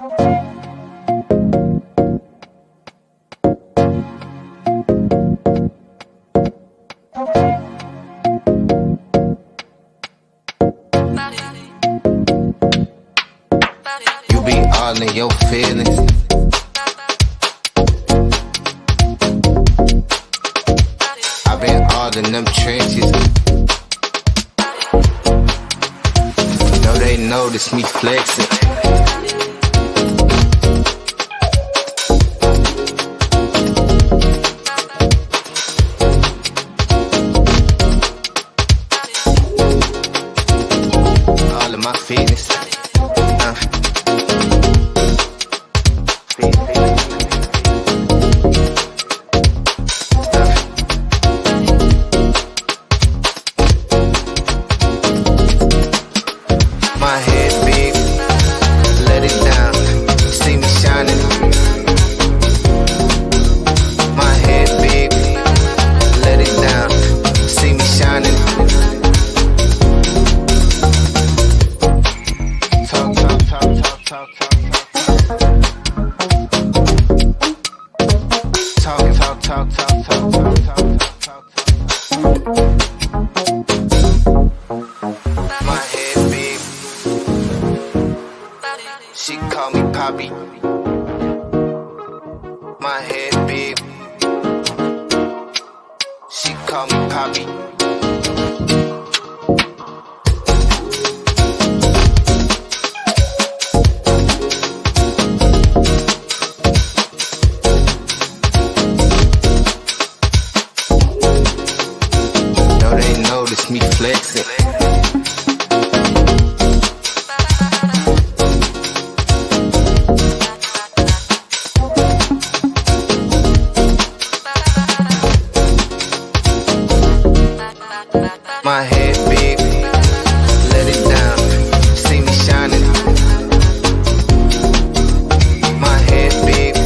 You be all in your feelings. I've been all in them trenches. No, they notice me flexing. All of my fitness. My head big, let it down, see me shining. My head big, let it down, see me shining. Talk, talk, talk, talk, talk, talk. Talk, talk, talk, talk, talk, talk, talk, talk. My head big. She call me Poppy. My head big. She call me Poppy. No, they notice me flexing. My head big, let it down, see me shining. My head big,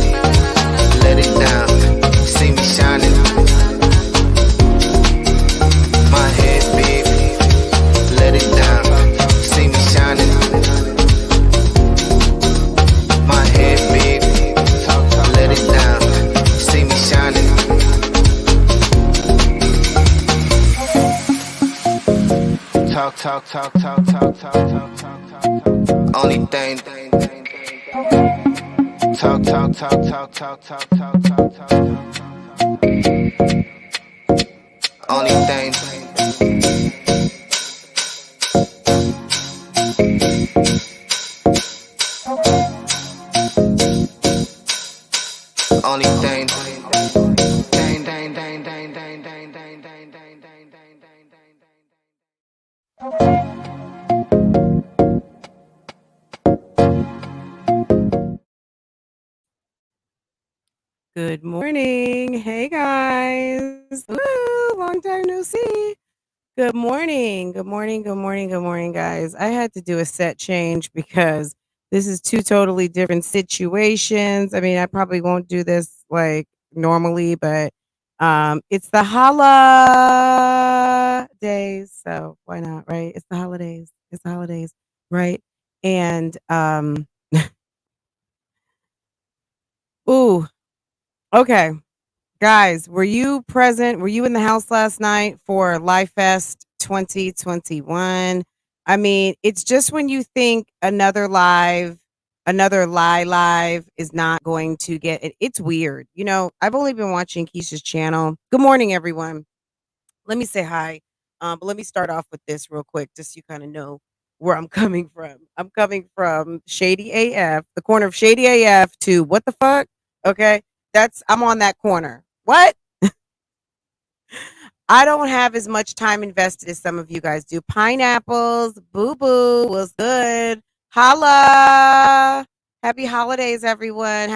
let it down, see me shining. My head big, let it down, see me shining. My head big, let it down, see me shining. Talk, talk, talk, talk, talk, talk, talk, talk, talk. Only thing. Talk, talk, talk, talk, talk, talk, talk, talk, talk. Only thing. Only thing. Dang, dang, dang, dang, dang, dang, dang, dang, dang, dang, dang, dang, dang. Good morning. Hey guys. Woo, long time no see. Good morning. Good morning. Good morning. Good morning, guys. I had to do a set change because this is two totally different situations. I mean, I probably won't do this like normally, but it's the holidays, so why not, right? It's the holidays. It's the holidays, right? And ooh, okay. Guys, were you present? Were you in the house last night for Life Fest 2021? I mean, it's just when you think another live is not going to get it. It's weird. You know, I've only been watching Keisha's channel. Good morning, everyone. Let me say hi. But let me start off with this real quick, just so you kind of know where I'm coming from. I'm coming from Shady AF, the corner of Shady AF to what the fuck? Okay. I'm on that corner. What? I don't have as much time invested as some of you guys do. Pineapples, boo boo was good. Holla. Happy holidays, everyone.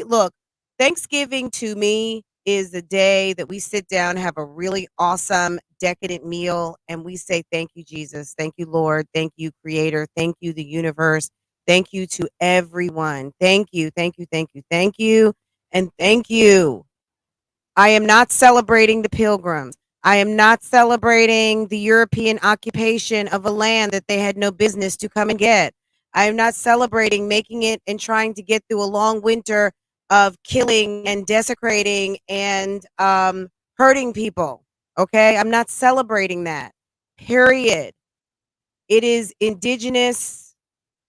Look, Thanksgiving to me is the day that we sit down, have a really awesome, decadent meal, and we say, thank you, Jesus. Thank you, Lord. Thank you, Creator. Thank you, the universe. Thank you to everyone. Thank you, thank you, thank you, thank you, and thank you. I am not celebrating the Pilgrims. I am not celebrating the European occupation of a land that they had no business to come and get. I am not celebrating making it and trying to get through a long winter of killing and desecrating and hurting people. Okay? I'm not celebrating that. Period. It is indigenous.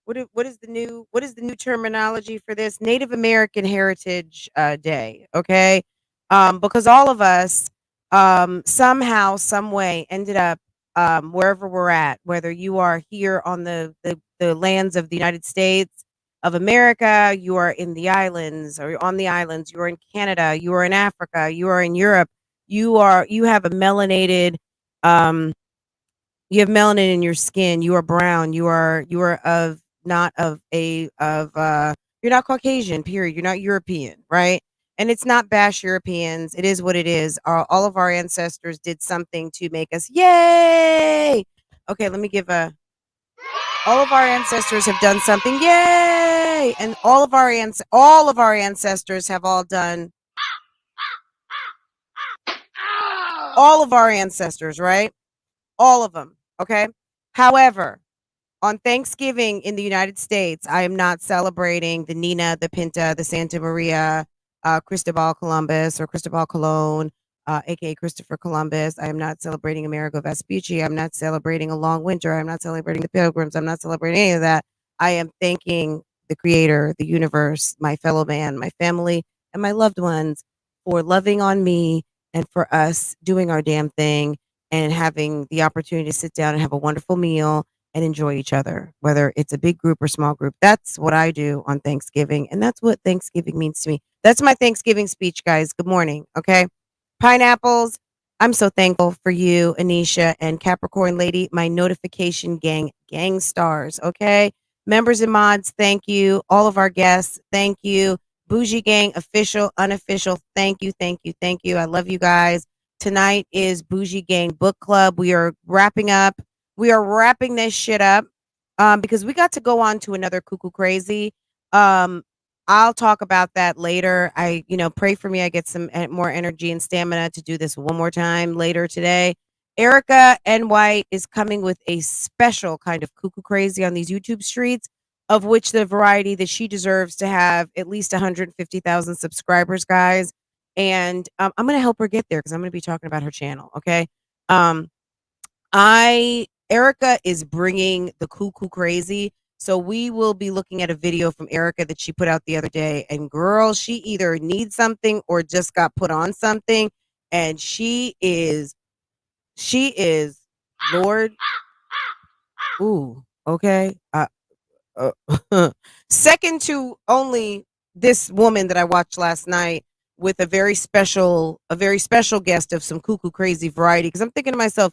What is the new terminology for this? Native American Heritage Day. Okay? Because all of us somehow, some way ended up wherever we're at, whether you are here on the lands of the United States of America, you are in the islands, or you're on the islands, you are in Canada, you are in Africa, you are in Europe, you have a melanated um you have melanin in your skin, you are brown, you are of not of a of you're not Caucasian, period. You're not European, right? And it's not bash Europeans. It is what it is. All of our ancestors did something to make us yay. Okay, let me give a all of our ancestors have done something yay, and all of our ancestors have all done all of our ancestors, right? All of them, okay? However, on Thanksgiving in the United States, I am not celebrating the Nina, the Pinta, the Santa Maria, Cristobal Columbus or Cristobal Colon, aka Christopher Columbus. I am not celebrating Amerigo Vespucci. I'm not celebrating a long winter. I'm not celebrating the Pilgrims. I'm not celebrating any of that. I am thanking the Creator, the universe, my fellow man, my family, and my loved ones for loving on me and for us doing our damn thing and having the opportunity to sit down and have a wonderful meal and enjoy each other, whether it's a big group or small group. That's what I do on Thanksgiving. And that's what Thanksgiving means to me. That's my Thanksgiving speech, guys. Good morning. Okay. Pineapples. I'm so thankful for you, Anisha, and Capricorn Lady, my notification gang stars. Okay. Members and mods, thank you. All of our guests, thank you. Bougie Gang, official, unofficial, thank you, thank you, thank you. I love you guys. Tonight is Bougie Gang Book Club. We are wrapping up. We are wrapping this shit up because we got to go on to another cuckoo crazy. Um, I'll talk about that later. Pray for me. I get some more energy and stamina to do this one more time later today. Erica N. White is coming with a special kind of cuckoo crazy on these YouTube streets, of which the variety that she deserves to have at least 150,000 subscribers, guys. And I'm going to help her get there because I'm going to be talking about her channel. Okay. Um, I Erica is bringing the cuckoo crazy. So we will be looking at a video from Erica that she put out the other day. And girl, she either needs something or just got put on something. And she is Lord. Ooh, okay. Second to only this woman that I watched last night with a very special guest of some cuckoo crazy variety. Because I'm thinking to myself,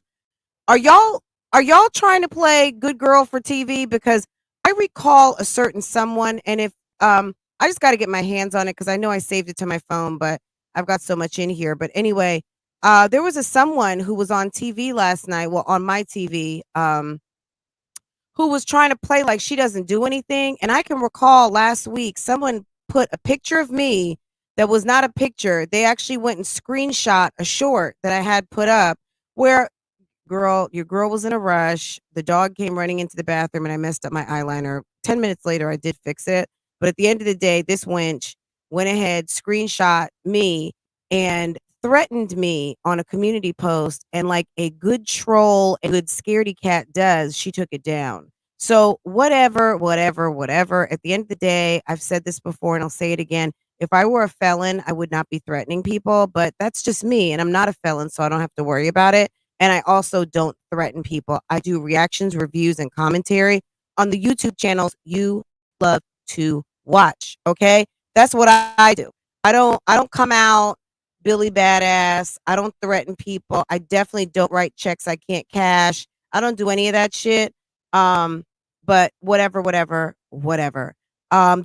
are y'all trying to play good girl for TV? Because I recall a certain someone, and if I just got to get my hands on it because I know I saved it to my phone, but I've got so much in here. But anyway, there was a someone who was on TV last night, well, on my TV, who was trying to play like she doesn't do anything. And I can recall last week someone put a picture of me that was not a picture. They actually went and screenshot a short that I had put up where your girl was in a rush. The dog came running into the bathroom and I messed up my eyeliner. 10 minutes later, I did fix it. But at the end of the day, this wench went ahead, screenshot me, and threatened me on a community post. And like a good troll, a good scaredy cat does, she took it down. So whatever. At the end of the day, I've said this before and I'll say it again. If I were a felon, I would not be threatening people, but that's just me. And I'm not a felon, so I don't have to worry about it. And I also don't threaten people. I do reactions, reviews, and commentary on the YouTube channels you love to watch. Okay. That's what I do. I don't come out Billy Badass. I don't threaten people. I definitely don't write checks I can't cash. I don't do any of that shit. But whatever.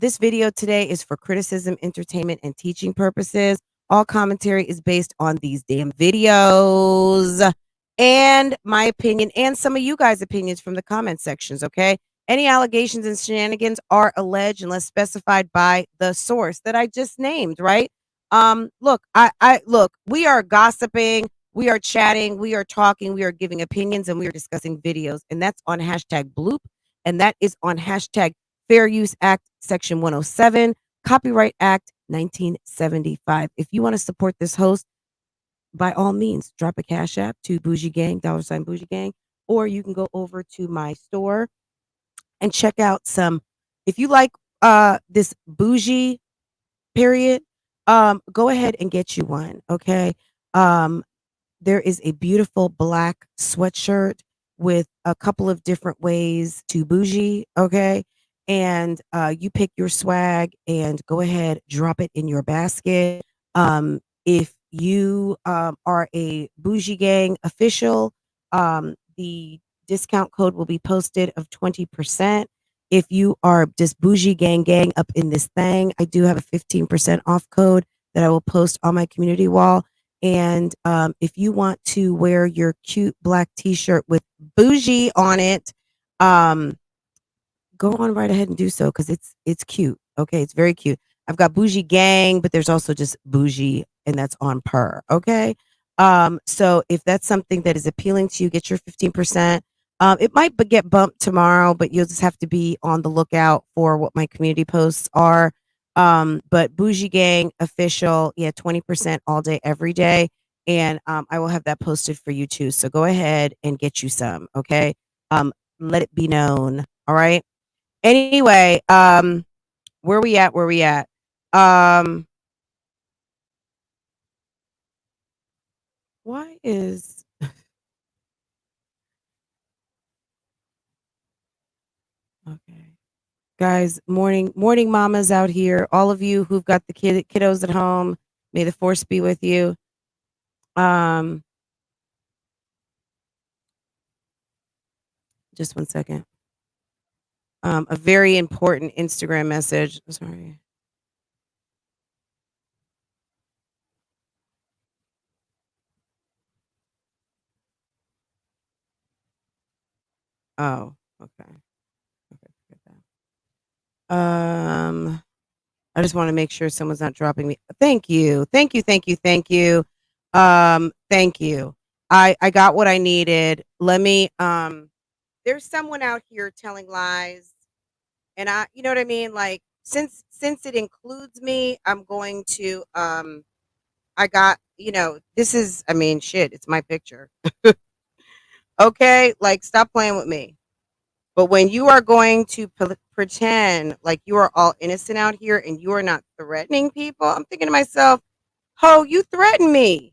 This video today is for criticism, entertainment, and teaching purposes. All commentary is based on these damn videos and my opinion and some of you guys' opinions from the comment sections, okay? Any allegations and shenanigans are alleged unless specified by the source that I just named, right? Look, look, we are gossiping, we are chatting, we are talking, we are giving opinions, and we are discussing videos, and that's on hashtag bloop, and that is on hashtag Fair Use Act, Section 107, Copyright Act 1975. If you want to support this host, by all means, drop a cash app to Bougie Gang, $Bougie Gang, or you can go over to my store and check out some. If you like this bougie period, go ahead and get you one. Okay. Um, there is a beautiful black sweatshirt with a couple of different ways to bougie. Okay. And you pick your swag and go ahead, drop it in your basket. If you are a Bougie Gang official, the discount code will be posted of 20%. If you are just Bougie Gang Gang up in this thing, I do have a 15% off code that I will post on my community wall. And if you want to wear your cute black t-shirt with bougie on it, um, go on right ahead and do so because it's cute. Okay, it's very cute. I've got Bougie Gang, but there's also just bougie, and that's on per. Okay. So if that's something that is appealing to you, get your 15%. It might get bumped tomorrow, but you'll just have to be on the lookout for what my community posts are. But Bougie Gang official, yeah, 20% all day, every day. And I will have that posted for you too. So go ahead and get you some. Okay. Let it be known. All right. Anyway, where we at? Where we at? Um, why is okay, guys? Morning, mamas out here. All of you who've got the kiddos at home. May the force be with you. Um, just one second. A very important Instagram message. Sorry. Oh, okay. Okay, forget that. I just want to make sure someone's not dropping me. Thank you. Thank you. Thank you. Thank you. Thank you. I got what I needed. Let me there's someone out here telling lies and I you know what I mean? Like since it includes me, I'm going to I got, this is I mean shit, it's my picture. Okay? Like stop playing with me. But when you are going to pretend like you are all innocent out here and you are not threatening people, I'm thinking to myself, "Ho, you threatened me,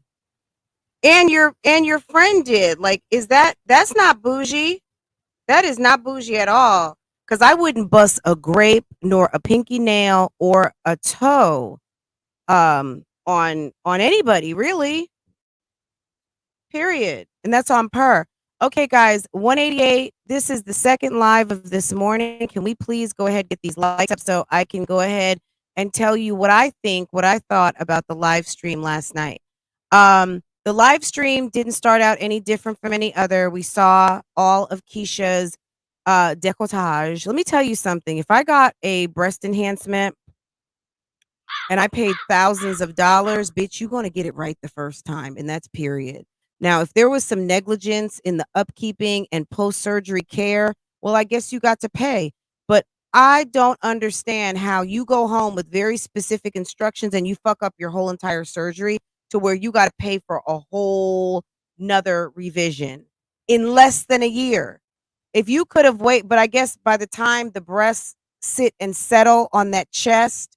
and your friend did. Like, that's not bougie? That is not bougie at all. Because I wouldn't bust a grape, nor a pinky nail, or a toe, on anybody, really. Period. And that's on per. Okay, guys, 188. This is the second live of this morning. Can we please go ahead and get these likes up so I can go ahead and tell you what I think, what I thought about the live stream last night? The live stream didn't start out any different from any other. We saw all of Keisha's decolletage. Let me tell you something. If I got a breast enhancement and I paid thousands of dollars, bitch, you're going to get it right the first time. And that's period. Now, if there was some negligence in the upkeeping and post surgery care, well, I guess you got to pay. But I don't understand how you go home with very specific instructions and you fuck up your whole entire surgery to where you got to pay for a whole nother revision in less than a year. If you could have waited, but I guess by the time the breasts sit and settle on that chest,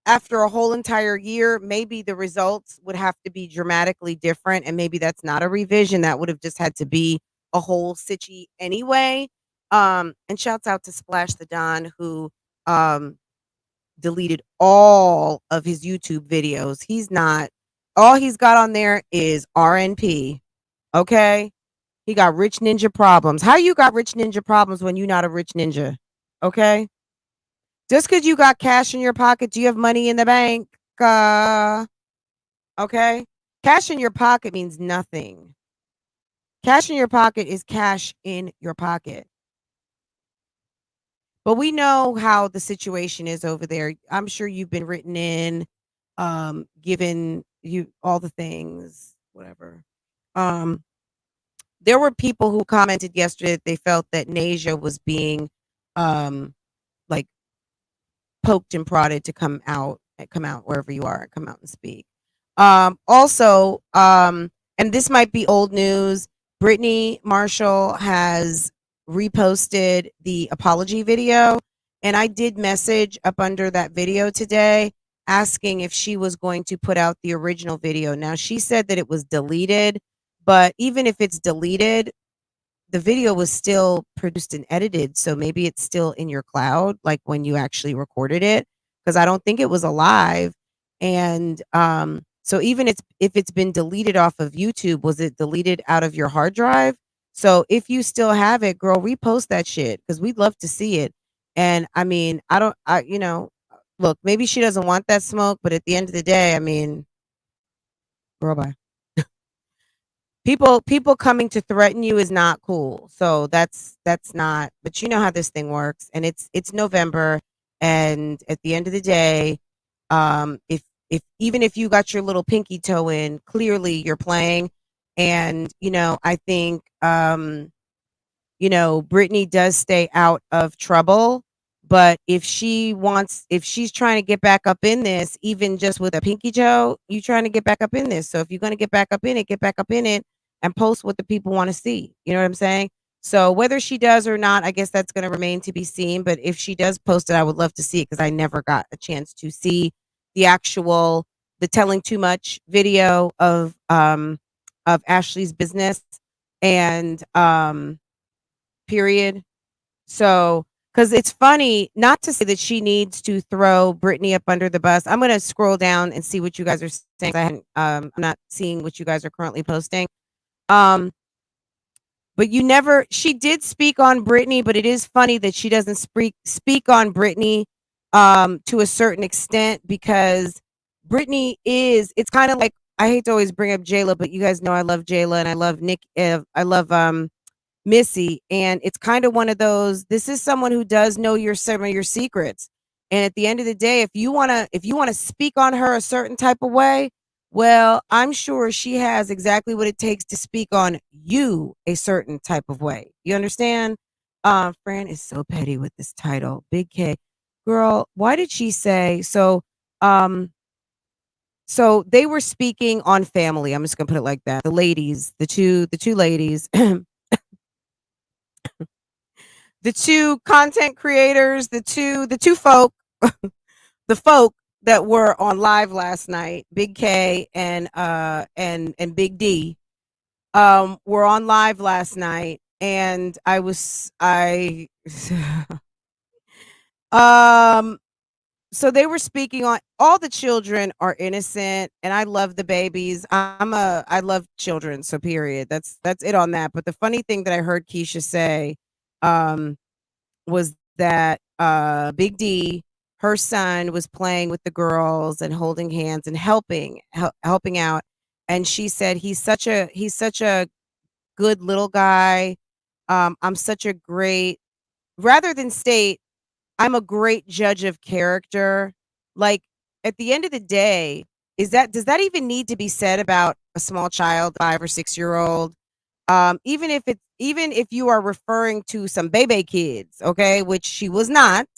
after a whole entire year, maybe the results would have to be dramatically different. And maybe that's not a revision. That would have just had to be a whole sitchy anyway. And shouts out to Splash the Don, who um deleted all of his YouTube videos. All he's got on there is RNP. Okay. He got rich ninja problems. How you got rich ninja problems when you're not a rich ninja? Okay. Just because you got cash in your pocket, do you have money in the bank? Uh, okay. Cash in your pocket means nothing. Cash in your pocket is cash in your pocket. But we know how the situation is over there. I'm sure you've been written in, given you all the things, whatever. Um, there were people who commented yesterday that they felt that Nasia was being um like poked and prodded to come out wherever you are, come out and speak. Also, and this might be old news. Brittany Marshall has reposted the apology video, and I did message up under that video today asking if she was going to put out the original video. Now, she said that it was deleted, but even if it's deleted, the video was still produced and edited, so maybe it's still in your cloud, like when you actually recorded it, because I don't think it was alive. And so even if it's been deleted off of YouTube, was it deleted out of your hard drive? So if you still have it, girl, repost that shit because we'd love to see it. And I mean, I don't, I you know, look, maybe she doesn't want that smoke, but at the end of the day, I mean, girl, bye. People coming to threaten you is not cool. So that's not, but you know how this thing works. And it's November, and at the end of the day, if even if you got your little pinky toe in, clearly you're playing. And I think Britney does stay out of trouble. But if she's trying to get back up in this, even just with a pinky toe, you trying to get back up in this. So if you're going to get back up in it, get back up in it and post what the people want to see. You know what I'm saying? So whether she does or not, I guess that's going to remain to be seen. But if she does post it, I would love to see it because I never got a chance to see the telling too much video of Ashley's business and period. So, because it's funny, not to say that she needs to throw Britney up under the bus. I'm going to scroll down and see what you guys are saying. I'm not seeing what you guys are currently posting. But she did speak on Britney, but it is funny that she doesn't speak on Britney to a certain extent because Britney it's kind of like, I hate to always bring up Jayla, but you guys know I love Jayla and I love Nick. I love Missy, and it's kind of one of those, this is someone who does know some of your secrets. And at the end of the day, if you want to speak on her a certain type of way, well, I'm sure she has exactly what it takes to speak on you a certain type of way. You understand? Fran is so petty with this title. Big K. Girl, why did she say so? So they were speaking on family. I'm just gonna put it like that. The ladies, the two ladies, the two content creators, the two folk, the folk that were on live last night, Big K and Big D, were on live last night, and so they were speaking on, all the children are innocent and I love the babies. I love children, so period. That's it on that. But the funny thing that I heard Keisha say was that Big D, her son, was playing with the girls and holding hands and helping out, and she said he's such a good little guy. I'm such a great, rather than state I'm a great judge of character. Like, at the end of the day, does that even need to be said about a small child, 5 or 6-year-old? Even if you are referring to some baby kids, okay, which she was not.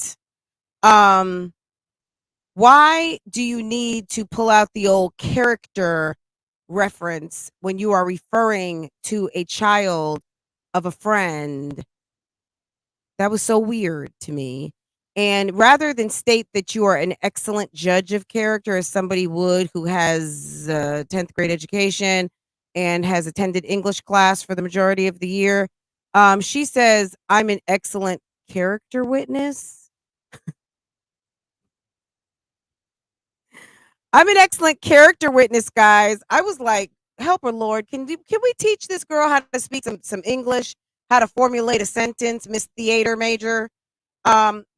Why do you need to pull out the old character reference when you are referring to a child of a friend? That was so weird to me. And rather than state that you are an excellent judge of character, as somebody would who has a 10th grade education and has attended English class for the majority of the year, she says, I'm an excellent character witness. I'm an excellent character witness, guys. I was like, help her, Lord. Can we teach this girl how to speak some English, how to formulate a sentence, Miss Theater Major?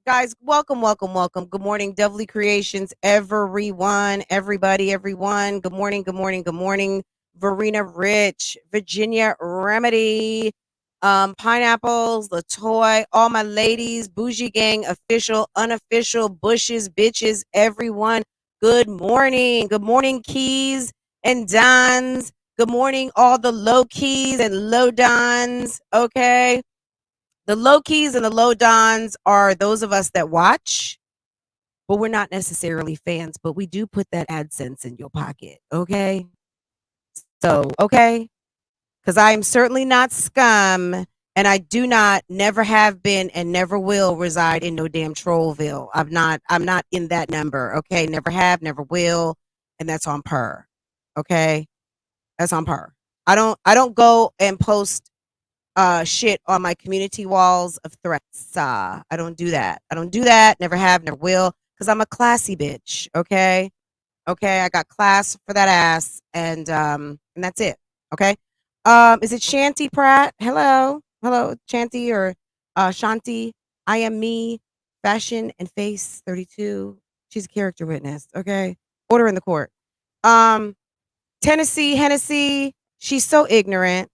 Guys, welcome. Good morning, Devilly Creations, everyone, everybody, everyone. Good morning. Verena Rich, Virginia Remedy, Pineapples, Latoy, all my ladies, Bougie Gang, official, unofficial, bushes, bitches, everyone. Good morning. Good morning, Keys and Dons. Good morning, all the low keys and low dons. Okay. The low keys and the low dons are those of us that watch, but we're not necessarily fans, but we do put that AdSense in your pocket, okay? So, okay? Because I am certainly not scum, and I do not, never have been, and never will reside in no damn Trollville. I'm not in that number, okay? Never have, never will, and that's on per, okay? That's on per. I don't go and post shit on my community walls of threats. I don't do that. I don't do that. Never have, never will, because I'm a classy bitch. Okay, okay. I got class for that ass, and that's it. Okay. Is it Shanty Pratt? Hello, hello, Shanty or Shanti. I am me, fashion and face 32. She's a character witness. Okay, order in the court. Um, Tennessee Hennessy. She's so ignorant,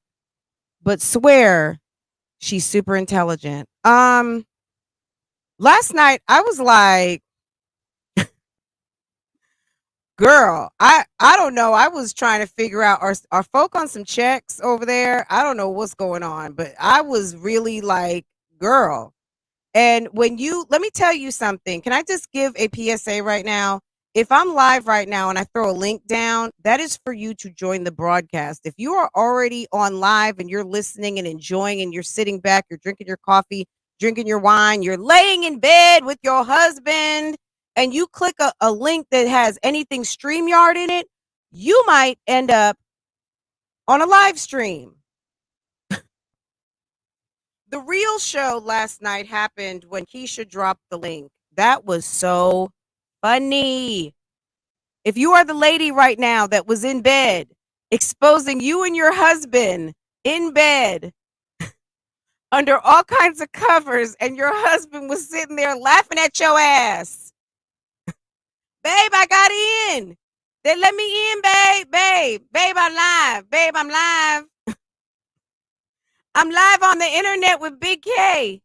but swear she's super intelligent. Last night I was like, girl, I don't know. I was trying to figure out are folk on some checks over there? I don't know what's going on, but I was really like, girl. And when you let me tell you something. Can I just give a PSA right now? If I'm live right now and I throw a link down, that is for you to join the broadcast. If you are already on live and you're listening and enjoying and you're sitting back, you're drinking your coffee, drinking your wine, you're laying in bed with your husband, and you click a link that has anything StreamYard in it, you might end up on a live stream. The real show last night happened when Keisha dropped the link. That was so funny. If you are the lady right now that was in bed, exposing you and your husband in bed under all kinds of covers, and your husband was sitting there laughing at your ass. Babe, I got in. They let me in, babe. Babe, I'm live. Babe, I'm live. I'm live on the internet with Big K.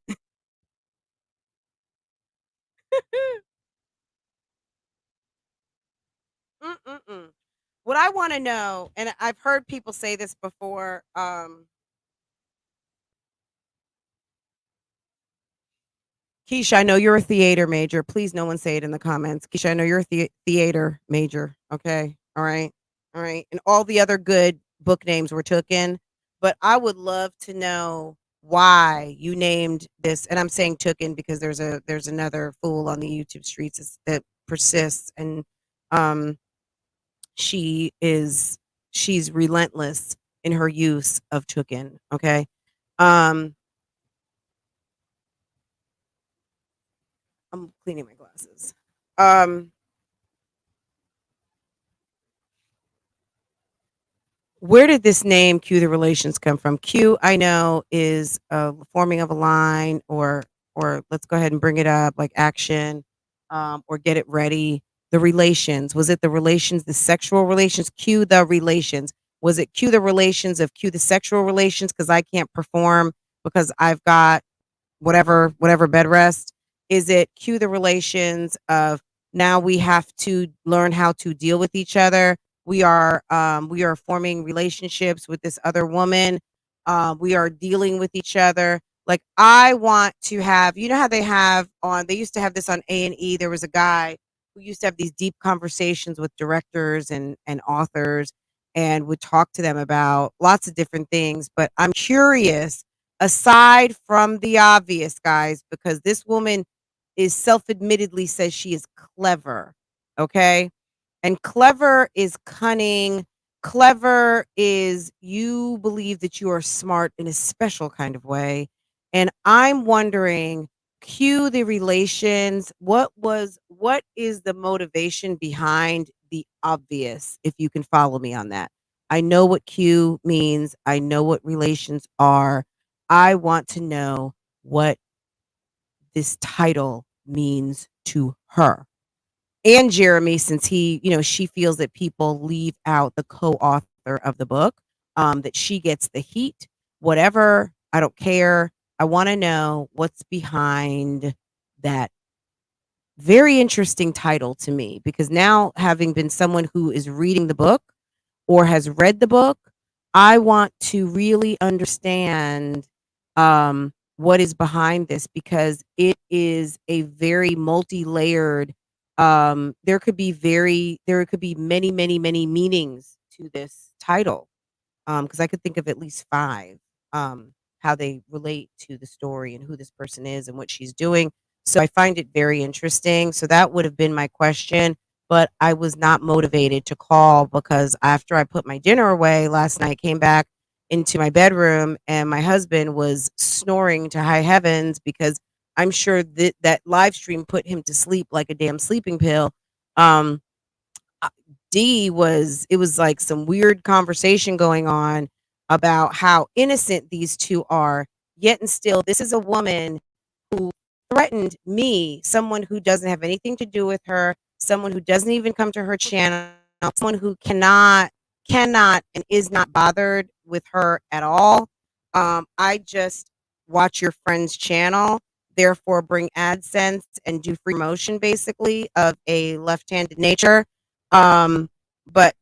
Mm-mm-mm. What I want to know, and I've heard people say this before, Keisha, I know you're a theater major. Please, no one say it in the comments. Keisha, I know you're a theater major. Okay. All right. All right. And all the other good book names were taken. But I would love to know why you named this. And I'm saying tooken because there's another fool on the YouTube streets that persists, and um she is she's relentless in her use of tooken. Okay. Um I'm cleaning my glasses. Um, where did this name "Cue the Relations" come from? Q, I know, is forming of a line, or let's go ahead and bring it up, like action, or get it ready. The relations, was it the relations, the sexual relations? Cue the relations. Was it cue the relations of cue the sexual relations? Because I can't perform because I've got whatever bed rest. Is it cue the relations of now we have to learn how to deal with each other? We are forming relationships with this other woman. We are dealing with each other. Like, I want to have, you know how they used to have this on A&E. There was a guy who used to have these deep conversations with directors and authors, and would talk to them about lots of different things. But I'm curious, aside from the obvious, guys, because this woman is self-admittedly says she is clever. Okay. And clever is cunning. Clever is you believe that you are smart in a special kind of way. And I'm wondering, cue the relations. What is the motivation behind the obvious, if you can follow me on that? I know what cue means. I know what relations are. I want to know what this title means to her and Jeremy, since she feels that people leave out the co-author of the book, that she gets the heat, whatever. I don't care. I want to know what's behind that very interesting title to me, because now, having been someone who is reading the book or has read the book, I want to really understand what is behind this, because it is a very multi-layered, there could be many, many, many meanings to this title. Because I could think of at least 5, how they relate to the story and who this person is and what she's doing. So I find it very interesting. So that would have been my question, but I was not motivated to call because after I put my dinner away last night, came back into my bedroom and my husband was snoring to high heavens because I'm sure that that live stream put him to sleep like a damn sleeping pill. Um, uh, it was like some weird conversation going on about how innocent these two are, yet and still, this is a woman who threatened me, someone who doesn't have anything to do with her, someone who doesn't even come to her channel, someone who cannot and is not bothered with her at all. I just watch your friend's channel, therefore bring AdSense and do free promotion basically of a left-handed nature. Um, but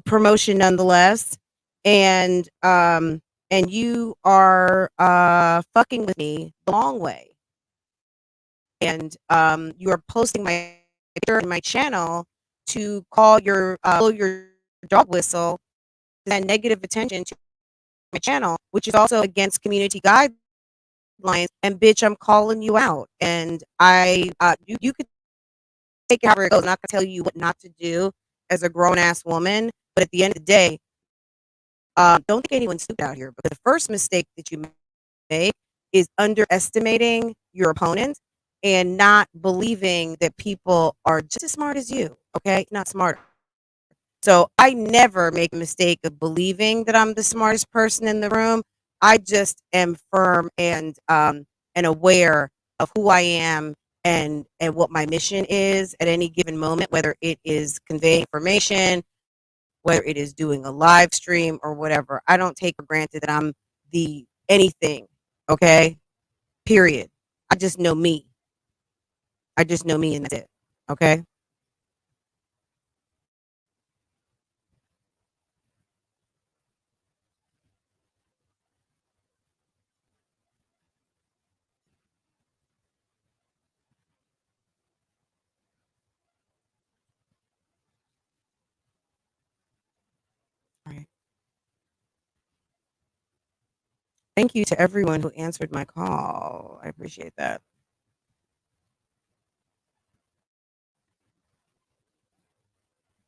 promotion nonetheless. And and you are fucking with me the long way. And you are posting my picture in my channel to call blow your dog whistle, that negative attention to my channel, which is also against community guidelines. And bitch, I'm calling you out. And you could take it however it goes. I'm not gonna tell you what not to do as a grown ass woman, but at the end of the day, don't think anyone's stupid out here. But the first mistake that you make is underestimating your opponent and not believing that people are just as smart as you. Okay, not smart. So I never make a mistake of believing that I'm the smartest person in the room. I just am firm and aware of who I am and what my mission is at any given moment, whether it is conveying information, whether it is doing a live stream or whatever. I don't take for granted that I'm the anything. Okay? Period. I just know me. I just know me and that's it. Okay? All right. Thank you to everyone who answered my call. I appreciate that.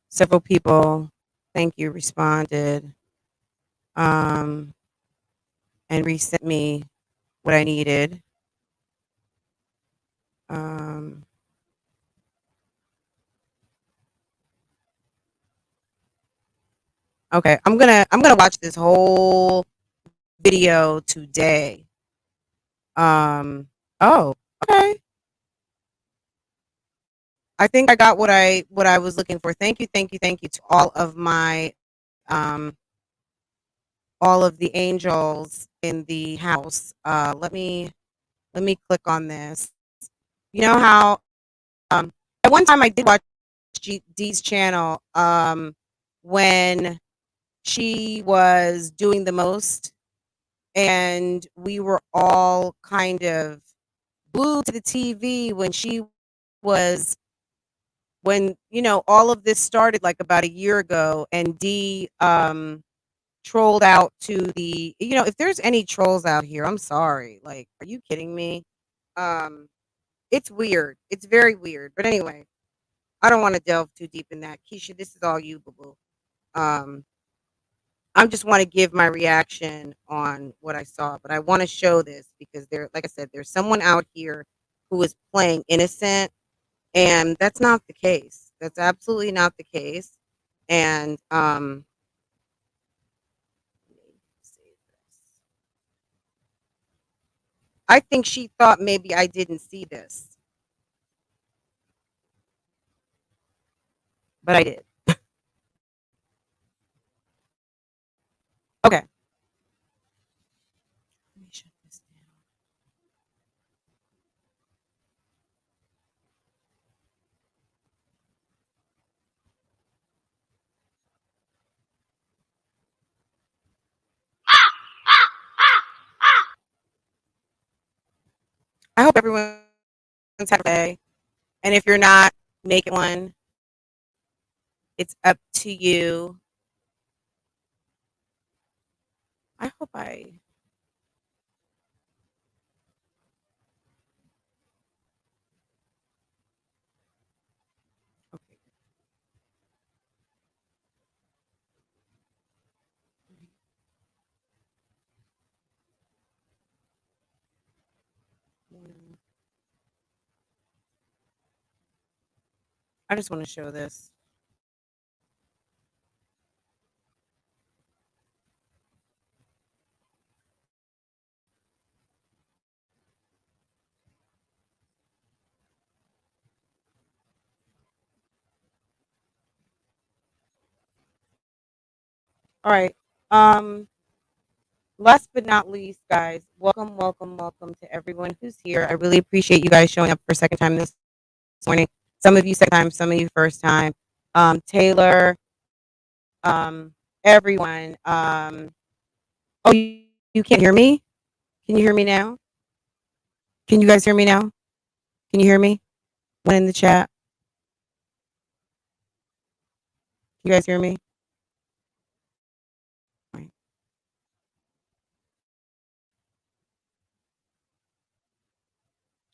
Several people, thank you, responded um, and resent me what I needed. Um, okay, I'm gonna watch this whole video today. Oh, okay. I think I got what I was looking for. Thank you to um all of the angels in the house. Let me click on this. You know how at one time I did watch Dee's channel when she was doing the most, and we were all kind of glued to the TV when she was when all of this started like about a year ago, and Dee trolled out to the if there's any trolls out here, I'm sorry. Like, are you kidding me? Um, it's weird. It's very weird. But anyway, I don't want to delve too deep in that. Keisha, this is all you, boo boo. Um, I just want to give my reaction on what I saw, but I want to show this because like I said, there's someone out here who is playing innocent, and that's not the case. That's absolutely not the case. And I think she thought maybe I didn't see this, but I did. Okay. Let me shut this down. I hope everyone's had a day. And if you're not, make it one. It's up to you. I hope I. Okay. I just want to show this. All right. Last but not least, guys, welcome, welcome, welcome to everyone who's here. I really appreciate you guys showing up for a second time this morning. Some of you second time, some of you first time. Taylor, everyone. Oh, you can't hear me? Can you hear me now? Can you guys hear me now? Can you hear me? One in the chat. You guys hear me? Right.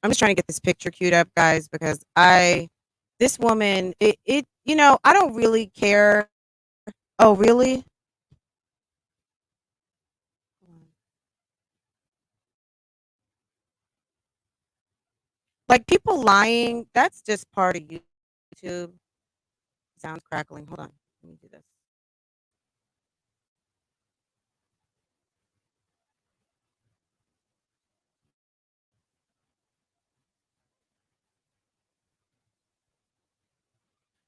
I'm just trying to get this picture queued up, guys, because this woman, I don't really care. Oh, really? Like people lying, that's just part of YouTube. Sounds crackling. Hold on. Let me do this.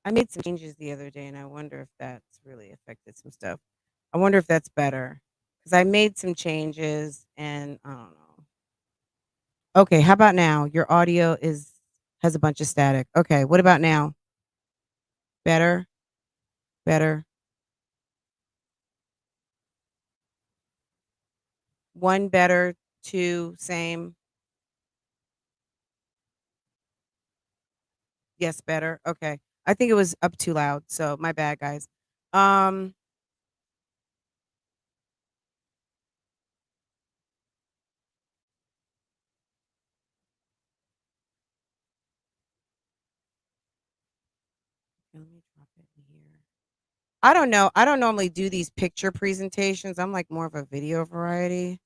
I made some changes the other day and I wonder if that's really affected some stuff. I wonder if that's better. Because I made some changes and I don't know. Okay, how about now? Your audio has a bunch of static. Okay, what about now? Better? Better? One better, two same. Yes, better. Okay. I think it was up too loud, so my bad, guys. Um, let me drop it in here. I don't know. I don't normally do these picture presentations. I'm like more of a video variety.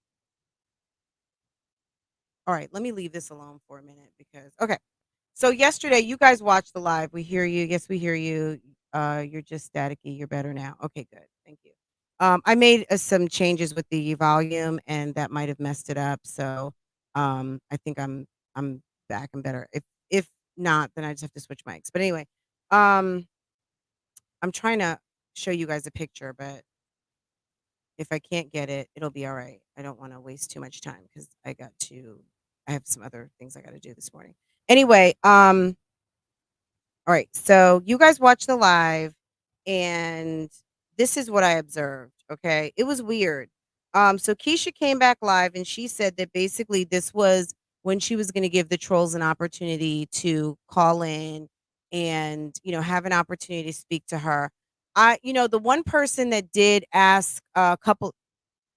All right, let me leave this alone for a minute because okay. So yesterday you guys watched the live. We hear you. Yes, we hear you. You're just staticky. You're better now. Okay, good. Thank you. I made some changes with the volume, and that might have messed it up. So, I think I'm back and better. If not, then I just have to switch mics. But anyway, um, I'm trying to show you guys a picture, but if I can't get it, it'll be all right. I don't want to waste too much time because I have some other things I got to do this morning. Anyway, all right. So you guys watched the live and this is what I observed. Okay. It was weird. So Keisha came back live and she said that basically this was when she was going to give the trolls an opportunity to call in and, have an opportunity to speak to her. The one person that did ask a couple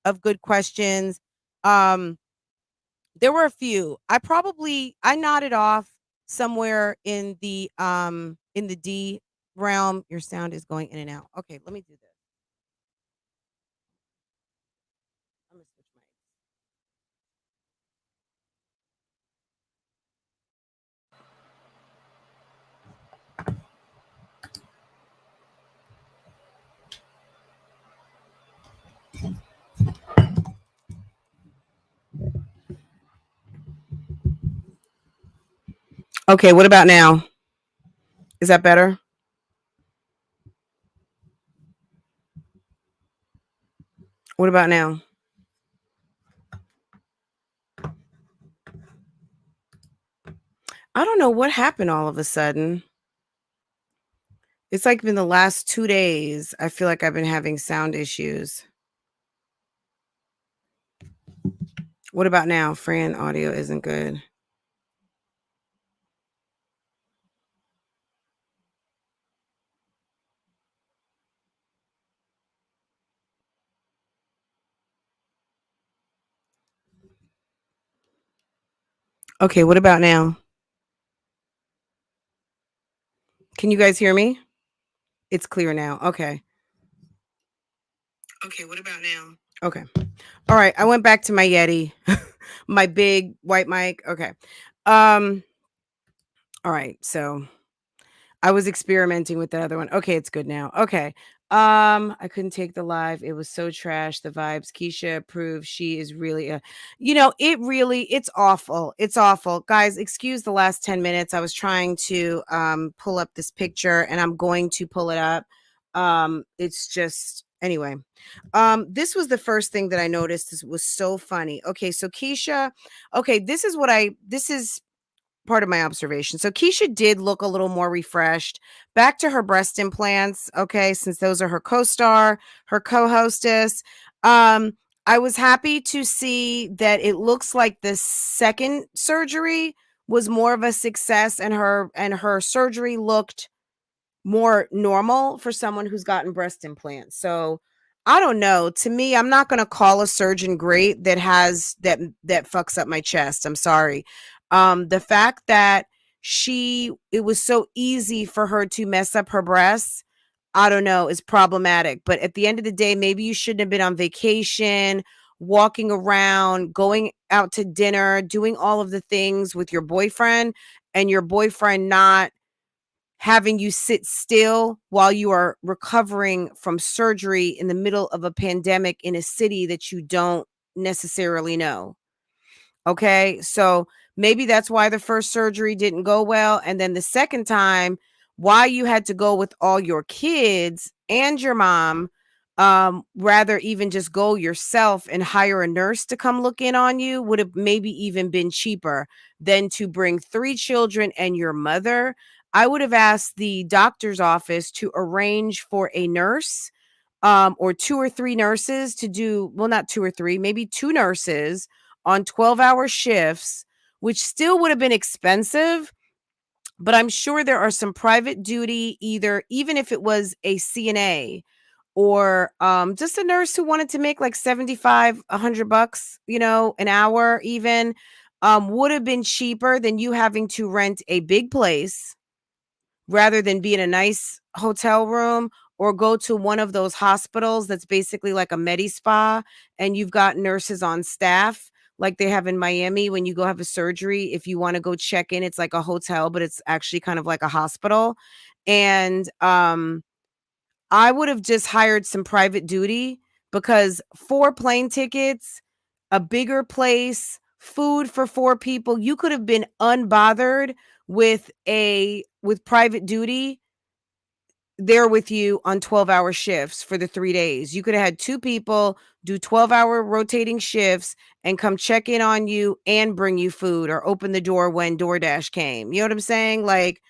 of good questions, um, there were a few. I nodded off somewhere in the D realm. Your sound is going in and out. Okay, let me do this. I'm gonna switch mics. Okay, what about now? Is that better? What about now? I don't know what happened all of a sudden. It's like been the last 2 days. I feel like I've been having sound issues. What about now? Fran, audio isn't good. Okay, what about now? Can you guys hear me? It's clear now. Okay. Okay, what about now? Okay. All right, I went back to my Yeti, my big white mic. Okay. Um all right. So I was experimenting with the other one. Okay, it's good now. Okay. I couldn't take the live. It was so trash. The vibes. Keisha proves she is really a, it's awful. It's awful. Guys, excuse the last 10 minutes. I was trying to pull up this picture and I'm going to pull it up. It's just anyway. This was the first thing that I noticed. This was so funny. Okay, so Keisha, okay, this is part of my observation. So Keisha did look a little more refreshed. Back to her breast implants, okay, since those are her co-star, her co-hostess. I was happy to see that it looks like the second surgery was more of a success and her surgery looked more normal for someone who's gotten breast implants. So I don't know. To me, I'm not going to call a surgeon great that has that fucks up my chest. I'm sorry. The fact that it was so easy for her to mess up her breasts, I don't know, is problematic. But at the end of the day, maybe you shouldn't have been on vacation, walking around, going out to dinner, doing all of the things with your boyfriend and your boyfriend not having you sit still while you are recovering from surgery in the middle of a pandemic in a city that you don't necessarily know. Okay. So maybe that's why the first surgery didn't go well. And then the second time, why you had to go with all your kids and your mom, rather even just go yourself and hire a nurse to come look in on you would have maybe even been cheaper than to bring 3 children and your mother. I would have asked the doctor's office to arrange for a nurse, or 2 or 3 nurses to do, well, not 2 or 3, maybe 2 nurses on 12-hour shifts, which still would have been expensive. But I'm sure there are some private duty, either even if it was a CNA or just a nurse who wanted to make like 75, $100, an hour even, would have been cheaper than you having to rent a big place rather than be in a nice hotel room or go to one of those hospitals that's basically like a medi spa and you've got nurses on staff like they have in Miami when you go have a surgery. If you want to go check in, it's like a hotel, but it's actually kind of like a hospital. And I would have just hired some private duty because 4 plane tickets, a bigger place, food for 4 people, you could have been unbothered with private duty there with you on 12-hour shifts for the 3 days. You could have had 2 people do 12-hour rotating shifts and come check in on you and bring you food or open the door when DoorDash came. You know what I'm saying? Like,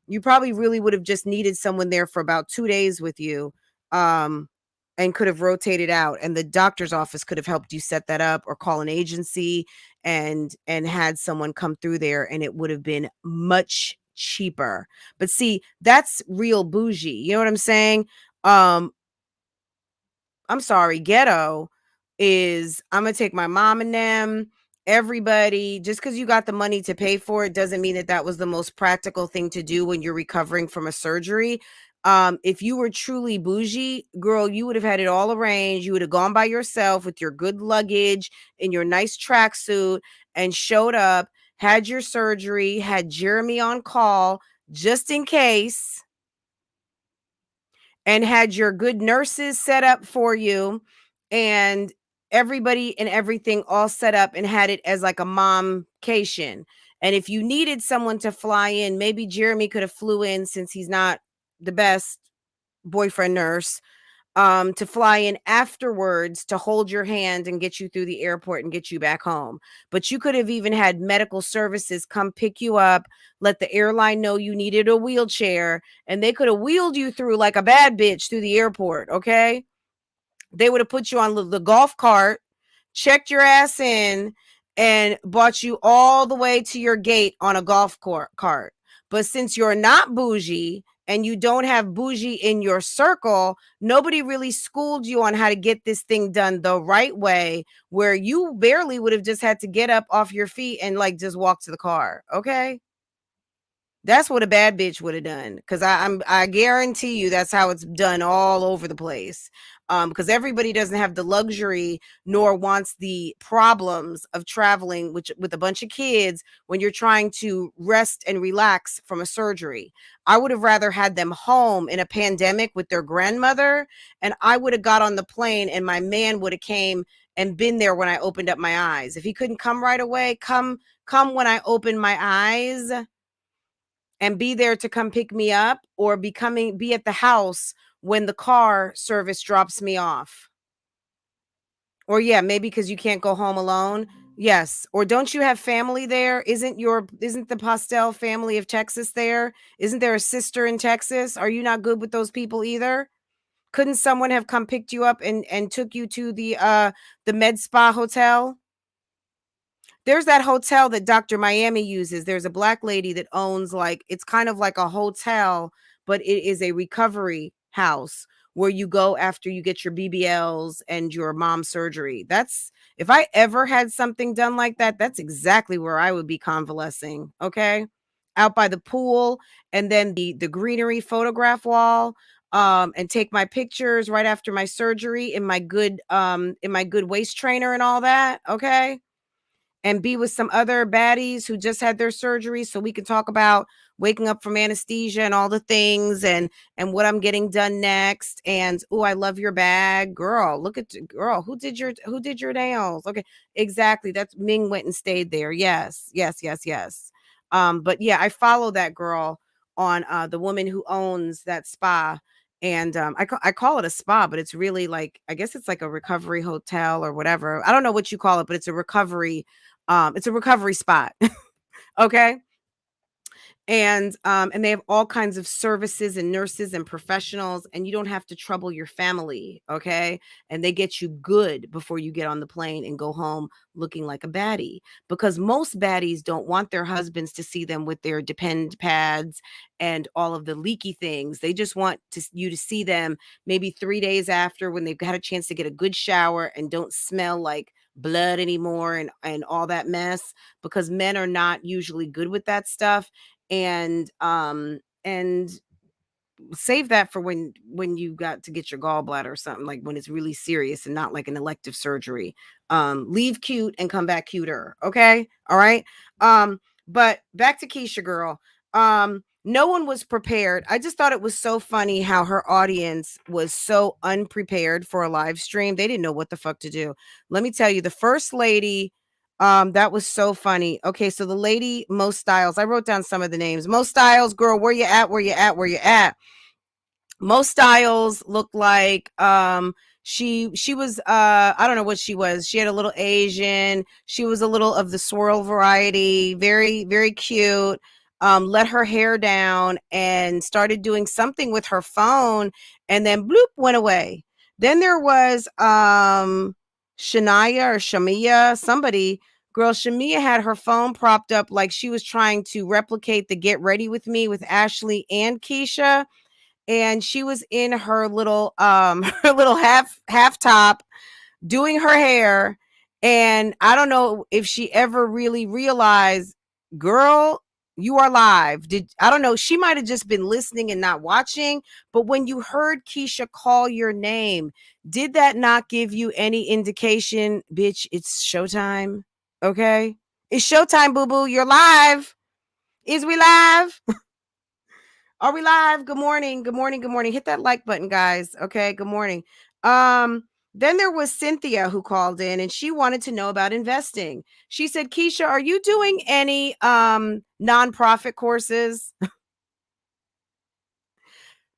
you probably really would have just needed someone there for about 2 days with you, and could have rotated out, and the doctor's office could have helped you set that up or call an agency and had someone come through there, and it would have been much cheaper. But see, that's real bougie. You know what I'm saying? Um, I'm sorry, ghetto is I'm gonna take my mom and them, everybody, just because you got the money to pay for it doesn't mean that that was the most practical thing to do when you're recovering from a surgery. If you were truly bougie, girl, you would have had it all arranged. You would have gone by yourself with your good luggage in your nice tracksuit and showed up, had your surgery, had Jeremy on call just in case, and had your good nurses set up for you and everybody and everything all set up and had it as like a momcation. And if you needed someone to fly in, maybe Jeremy could have flew in since he's not the best boyfriend nurse, to fly in afterwards to hold your hand and get you through the airport and get you back home. But you could have even had medical services come pick you up, let the airline know you needed a wheelchair, and they could have wheeled you through like a bad bitch through the airport, okay? They would have put you on the golf cart, checked your ass in, and brought you all the way to your gate on a golf cart. But since you're not bougie and you don't have bougie in your circle, nobody really schooled you on how to get this thing done the right way, where you barely would have just had to get up off your feet and like just walk to the car. Okay. That's what a bad bitch would have done. Cause I guarantee you that's how it's done all over the place. Because everybody doesn't have the luxury nor wants the problems of traveling with a bunch of kids when you're trying to rest and relax from a surgery. I would have rather had them home in a pandemic with their grandmother, and I would have got on the plane and my man would have came and been there when I opened up my eyes. If he couldn't come right away, come when I open my eyes, and be there to come pick me up, or be at the house when the car service drops me off. Or yeah, maybe because you can't go home alone. Yes. Or don't you have family there? Isn't the Postel family of Texas there? Isn't there a sister in Texas? Are you not good with those people either? Couldn't someone have come picked you up and took you to the Med Spa hotel? There's that hotel that Dr. Miami uses. There's a black lady that owns, like, it's kind of like a hotel, but it is a recovery house where you go after you get your BBLs and your mom's surgery. That's, if I ever had something done like that, that's exactly where I would be convalescing. Okay. Out by the pool, and then the greenery photograph wall, and take my pictures right after my surgery in my good waist trainer and all that. Okay, and be with some other baddies who just had their surgery, so we can talk about waking up from anesthesia and all the things, and what I'm getting done next. And oh, I love your bag, girl. Look at, girl, who did your nails? Okay, exactly. That's Ming went and stayed there. Yes, yes, yes, yes. But yeah, I follow that girl on the woman who owns that spa. And I call it a spa, but it's really like, I guess it's like a recovery hotel or whatever. I don't know what you call it, but it's a recovery spot. Okay. And they have all kinds of services and nurses and professionals, and you don't have to trouble your family. Okay. And they get you good before you get on the plane and go home looking like a baddie, because most baddies don't want their husbands to see them with their depend pads and all of the leaky things. They just want you to see them maybe 3 days after, when they've had a chance to get a good shower and don't smell like blood anymore and all that mess, because men are not usually good with that stuff. And save that for when you got to get your gallbladder or something, like when it's really serious and not like an elective surgery. Leave cute and come back cuter. Okay. All right. But back to Keisha, girl. No one was prepared. I just thought it was so funny how her audience was so unprepared for a live stream. They didn't know what the fuck to do. Let me tell you, the first lady, that was so funny. Okay, so the lady, Mo Styles, I wrote down some of the names. Mo Styles, girl, where you at? Where you at? Where you at? Mo Styles looked like she was I don't know what she was. She had a little Asian. She was a little of the swirl variety, very, very cute. Let her hair down and started doing something with her phone, and then bloop, went away. Then there was Shania or Shamia, somebody. Girl, Shamia had her phone propped up like she was trying to replicate the Get Ready With Me with Ashley and Keisha, and she was in her little her little half top doing her hair. And I don't know if she ever really realized, girl, you are live. I don't know, she might have just been listening and not watching, but when you heard Keisha call your name, did that not give you any indication, bitch, it's showtime? Okay, it's showtime, boo boo. You're live. Is we live? Are we live? Good morning. Good morning. Good morning. Hit that like button, guys. Okay. Good morning. Then there was Cynthia who called in, and she wanted to know about investing. She said, Keisha, are you doing any nonprofit courses?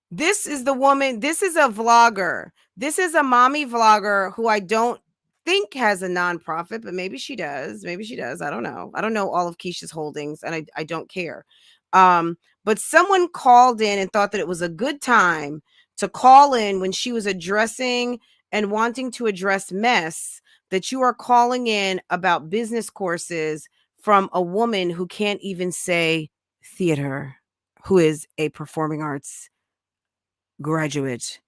This is the woman. This is a vlogger. This is a mommy vlogger who I don't think has a nonprofit, but maybe she does. Maybe she does. I don't know. I don't know all of Keisha's holdings, and I don't care. But someone called in and thought that it was a good time to call in when she was addressing and wanting to address mess, that you are calling in about business courses from a woman who can't even say theater. who is a performing arts graduate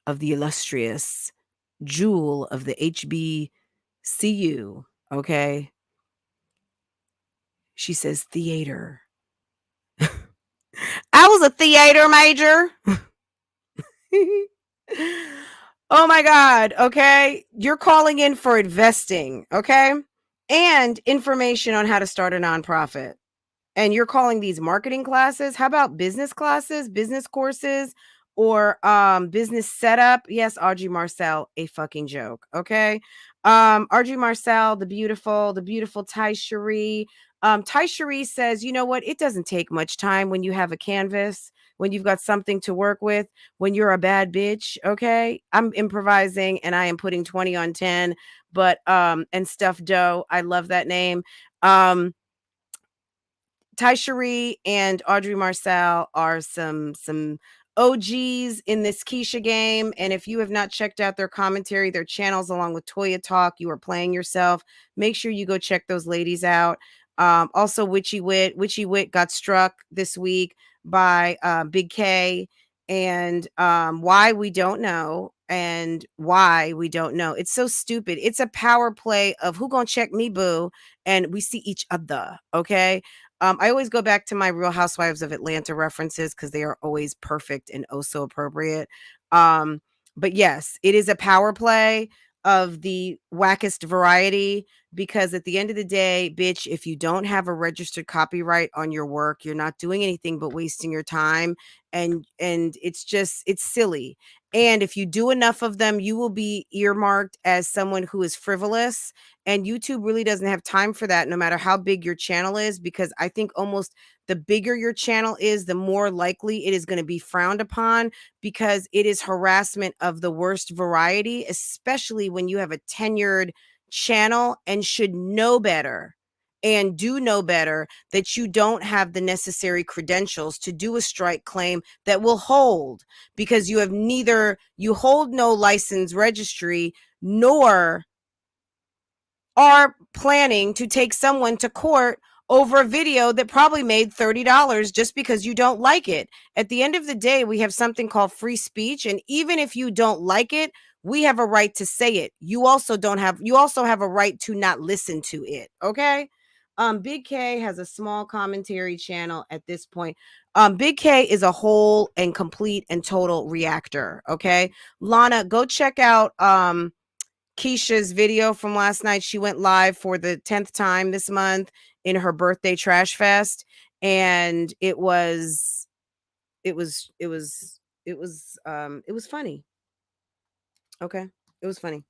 of the illustrious jewel of the HBCU. Okay. She says theater. I was a theater major. Oh my God. Okay. You're calling in for investing. Okay. And information on how to start a nonprofit. And you're calling these marketing classes? How about business classes, business courses, or business setup? Yes, Audrey Marcel, a fucking joke. Okay. Audrey Marcel, the beautiful Ty Cherie. Ty Cherie says, you know what? It doesn't take much time when you have a canvas, when you've got something to work with, when you're a bad bitch. Okay. I'm improvising and I am putting 20 on 10, but and stuffed dough. I love that name. Ty Cherie and Audrey Marcel are some OGs in this Keisha game. And if you have not checked out their commentary, their channels, along with Toya Talk, you are playing yourself. Make sure you go check those ladies out. Also, Witchy Wit. Witchy Wit got struck this week by Big K. And why we don't know. And why we don't know. It's so stupid. It's a power play of who gonna check me, boo. And we see each other. Okay. I always go back to my Real Housewives of Atlanta references because they are always perfect and oh so appropriate. But yes, it is a power play of the wackest variety because at the end of the day, bitch, if you don't have a registered copyright on your work, you're not doing anything but wasting your time. And it's silly. And if you do enough of them, you will be earmarked as someone who is frivolous. And YouTube really doesn't have time for that, no matter how big your channel is, because I think almost the bigger your channel is, the more likely it is going to be frowned upon because it is harassment of the worst variety, especially when you have a tenured channel and should know better and do know better that you don't have the necessary credentials to do a strike claim that will hold because you hold no license registry nor are planning to take someone to court over a video that probably made $30 just because you don't like it. At the end of the day, we have something called free speech. And even if you don't like it, we have a right to say it. You also have a right to not listen to it. Okay. Big K has a small commentary channel at this point. Big K is a whole and complete and total reactor. Okay. Lana, go check out, Keisha's video from last night. She went live for the 10th time this month in her birthday trash fest. And it was funny. Okay. It was funny.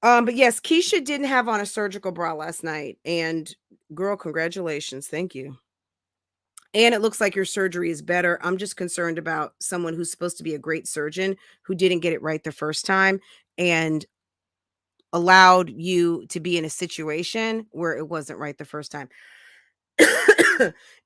But yes, Keisha didn't have on a surgical bra last night. And girl, congratulations. Thank you. And it looks like your surgery is better. I'm just concerned about someone who's supposed to be a great surgeon who didn't get it right the first time and allowed you to be in a situation where it wasn't right the first time.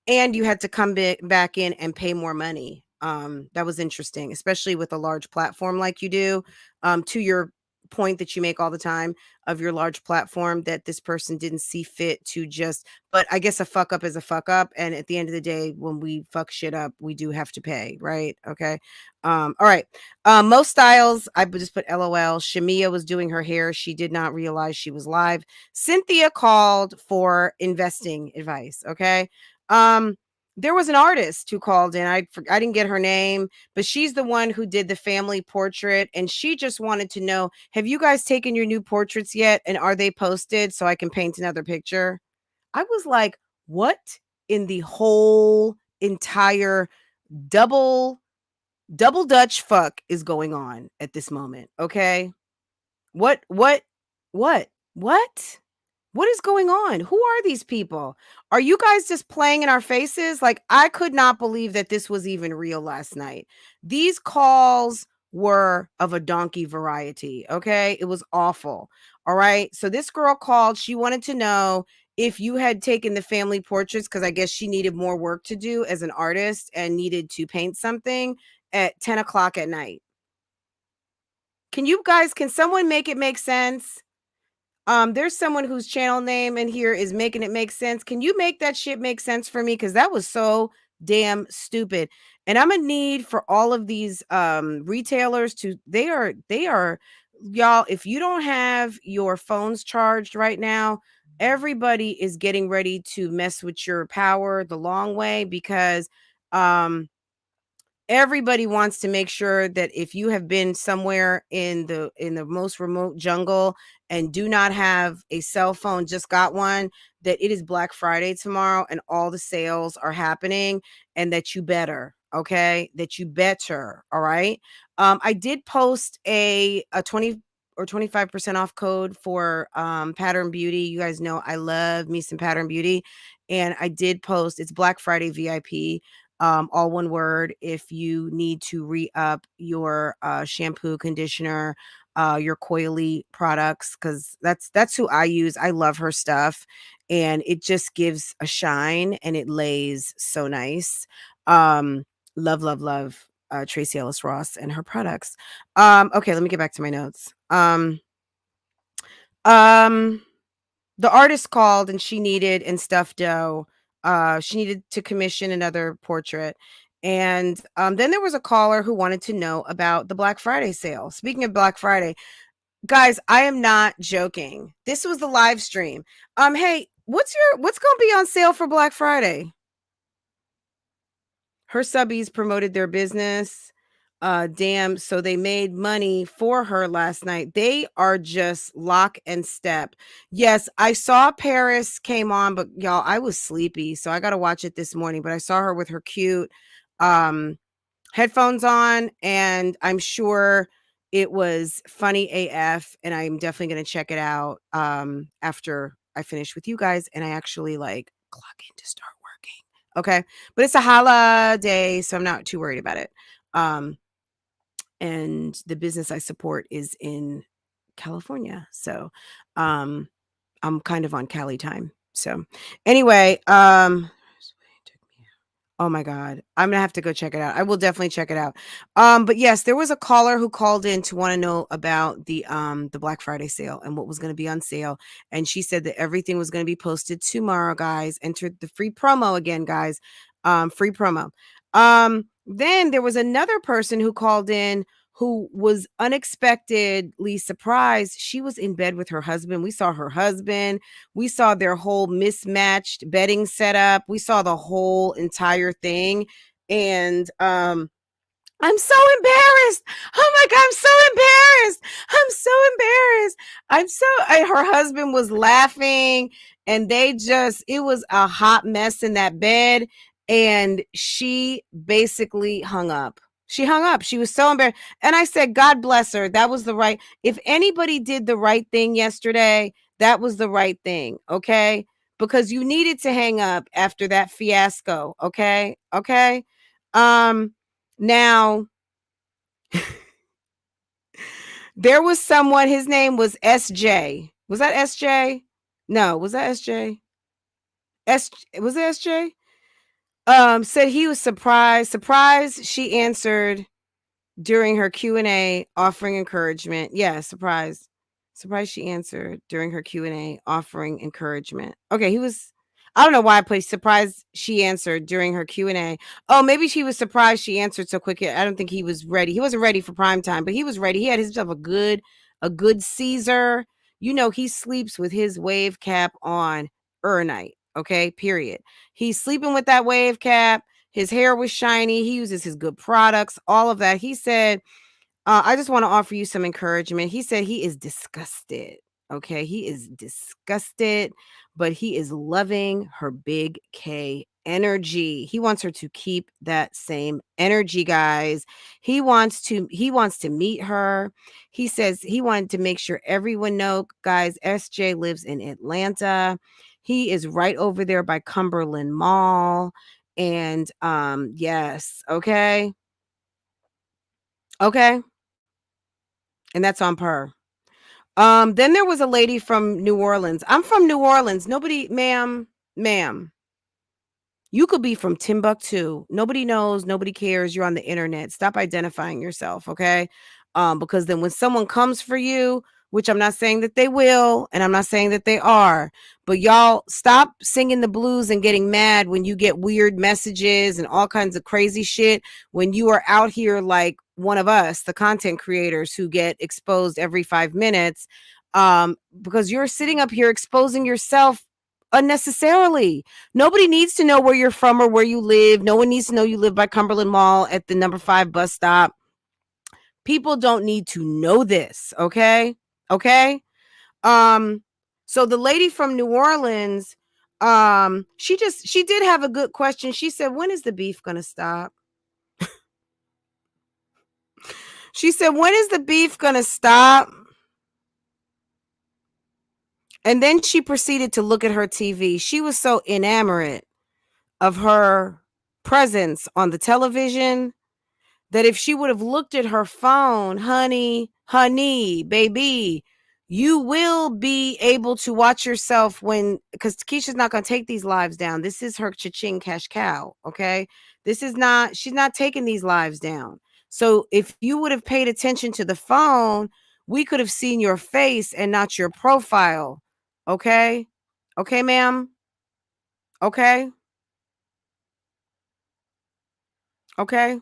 And you had to come back in and pay more money. That was interesting, especially with a large platform like you do. To your point that you make all the time of your large platform, that this person didn't see fit to just, but I guess a fuck up is a fuck up. And at the end of the day, when we fuck shit up, we do have to pay, right? Okay. All right. Most styles, I just put LOL. Shamia was doing her hair. She did not realize she was live. Cynthia called for investing advice. Okay. There was an artist who called in. I didn't get her name, but she's the one who did the family portrait. And she just wanted to know, have you guys taken your new portraits yet? And are they posted so I can paint another picture? I was like, what in the whole entire double Dutch fuck is going on at this moment? Okay. What? What is going on? Who are these people? Are you guys just playing in our faces? Like, I could not believe that this was even real last night. These calls were of a donkey variety. Okay. It was awful. All right. So this girl called. She wanted to know if you had taken the family portraits because I guess she needed more work to do as an artist and needed to paint something at 10 o'clock at night. Can someone make it make sense? There's someone whose channel name in here is making it make sense. Can you make that shit make sense for me? Because that was so damn stupid. And I'm gonna need for all of these retailers to they are y'all, if you don't have your phones charged right now, everybody is getting ready to mess with your power the long way, because um everybody wants to make sure that if you have been somewhere in the most remote jungle and do not have a cell phone, just got one, that it is Black Friday tomorrow and all the sales are happening, and that you better, okay, that you better. All right. I did post a 20 or 25% off code for Pattern Beauty. You guys know I love me some Pattern Beauty, and I did post, it's Black Friday VIP, all one word, if you need to re-up your shampoo, conditioner, your coily products, because that's who I use. I love her stuff, and it just gives a shine and it lays so nice. um Love, love, love Tracy Ellis Ross and her products. Okay, let me get back to my notes. Um the artist called and she needed, and stuffed dough. She needed to commission another portrait. And then there was a caller who wanted to know about the Black Friday sale. Speaking of Black Friday, guys, I am not joking. This was the live stream. Hey, what's gonna be on sale for Black Friday? Her subbies promoted their business. Damn, so they made money for her last night. They are just lock and step. Yes, I saw Paris came on, but y'all, I was sleepy, so I got to watch it this morning. But I saw her with her cute headphones on, and I'm sure it was funny AF, and I'm definitely going to check it out after I finish with you guys and I actually like clock in to start working. Okay. But it's a holiday, so I'm not too worried about it. And the business I support is in California. So I'm kind of on Cali time. So anyway, oh my God, I'm gonna have to go check it out. I will definitely check it out. But yes, there was a caller who called in to want to know about the Black Friday sale and what was going to be on sale. And she said that everything was going to be posted tomorrow, guys. Enter the free promo again, guys. Free promo. Then there was another person who called in who was unexpectedly surprised. She was in bed with her husband. We saw her husband. We saw their whole mismatched bedding setup. We saw the whole entire thing. And I'm so embarrassed. Oh my God, I'm so embarrassed. I'm so embarrassed. Her husband was laughing, and it was a hot mess in that bed. And she basically hung up. She hung up. She was so embarrassed. And I said, God bless her. That was the right. If anybody did the right thing yesterday, that was the right thing. Okay. Because you needed to hang up after that fiasco. Okay. Okay. Now, there was someone, his name was SJ. Was that SJ? No, was that SJ? Was it SJ? Said he was surprised. Surprised she answered during her Q&A offering encouragement. Yeah, surprised. Surprised she answered during her Q&A offering encouragement. Okay, I don't know why I put surprised she answered during her Q&A. Oh, maybe she was surprised she answered so quick. I don't think he was ready. He wasn't ready for prime time, but he was ready. He had himself a good Caesar. You know, he sleeps with his wave cap on night. Okay, period. He's sleeping with that wave cap. His hair was shiny. He uses his good products, all of that. He said, I just want to offer you some encouragement. He said he is disgusted. Okay. He is disgusted, but he is loving her big K energy. He wants her to keep that same energy, guys. He wants to meet her. He says he wanted to make sure everyone know, guys, SJ lives in Atlanta. He is right over there by Cumberland Mall. And yes, okay. Okay. And that's on per. Then there was a lady from New Orleans. I'm from New Orleans. Nobody, ma'am, you could be from Timbuktu. Nobody knows, nobody cares. You're on the internet. Stop identifying yourself, okay? Because then when someone comes for you, which I'm not saying that they will, and I'm not saying that they are, but y'all stop singing the blues and getting mad when you get weird messages and all kinds of crazy shit when you are out here like one of us, the content creators who get exposed every 5 minutes, because you're sitting up here exposing yourself unnecessarily. Nobody needs to know where you're from or where you live. No one needs to know you live by Cumberland Mall at the number 5 bus stop. People don't need to know this, okay? Okay? So the lady from New Orleans, she did have a good question. She said, "When is the beef going to stop?" She said, "When is the beef going to stop?" And then she proceeded to look at her TV. She was so enamored of her presence on the television that if she would have looked at her phone, honey, baby, you will be able to watch yourself because Keisha's not going to take these lives down. This is her cha-ching cash cow, okay? She's not taking these lives down. So if you would have paid attention to the phone, we could have seen your face and not your profile, okay? Okay, ma'am? Okay? Okay?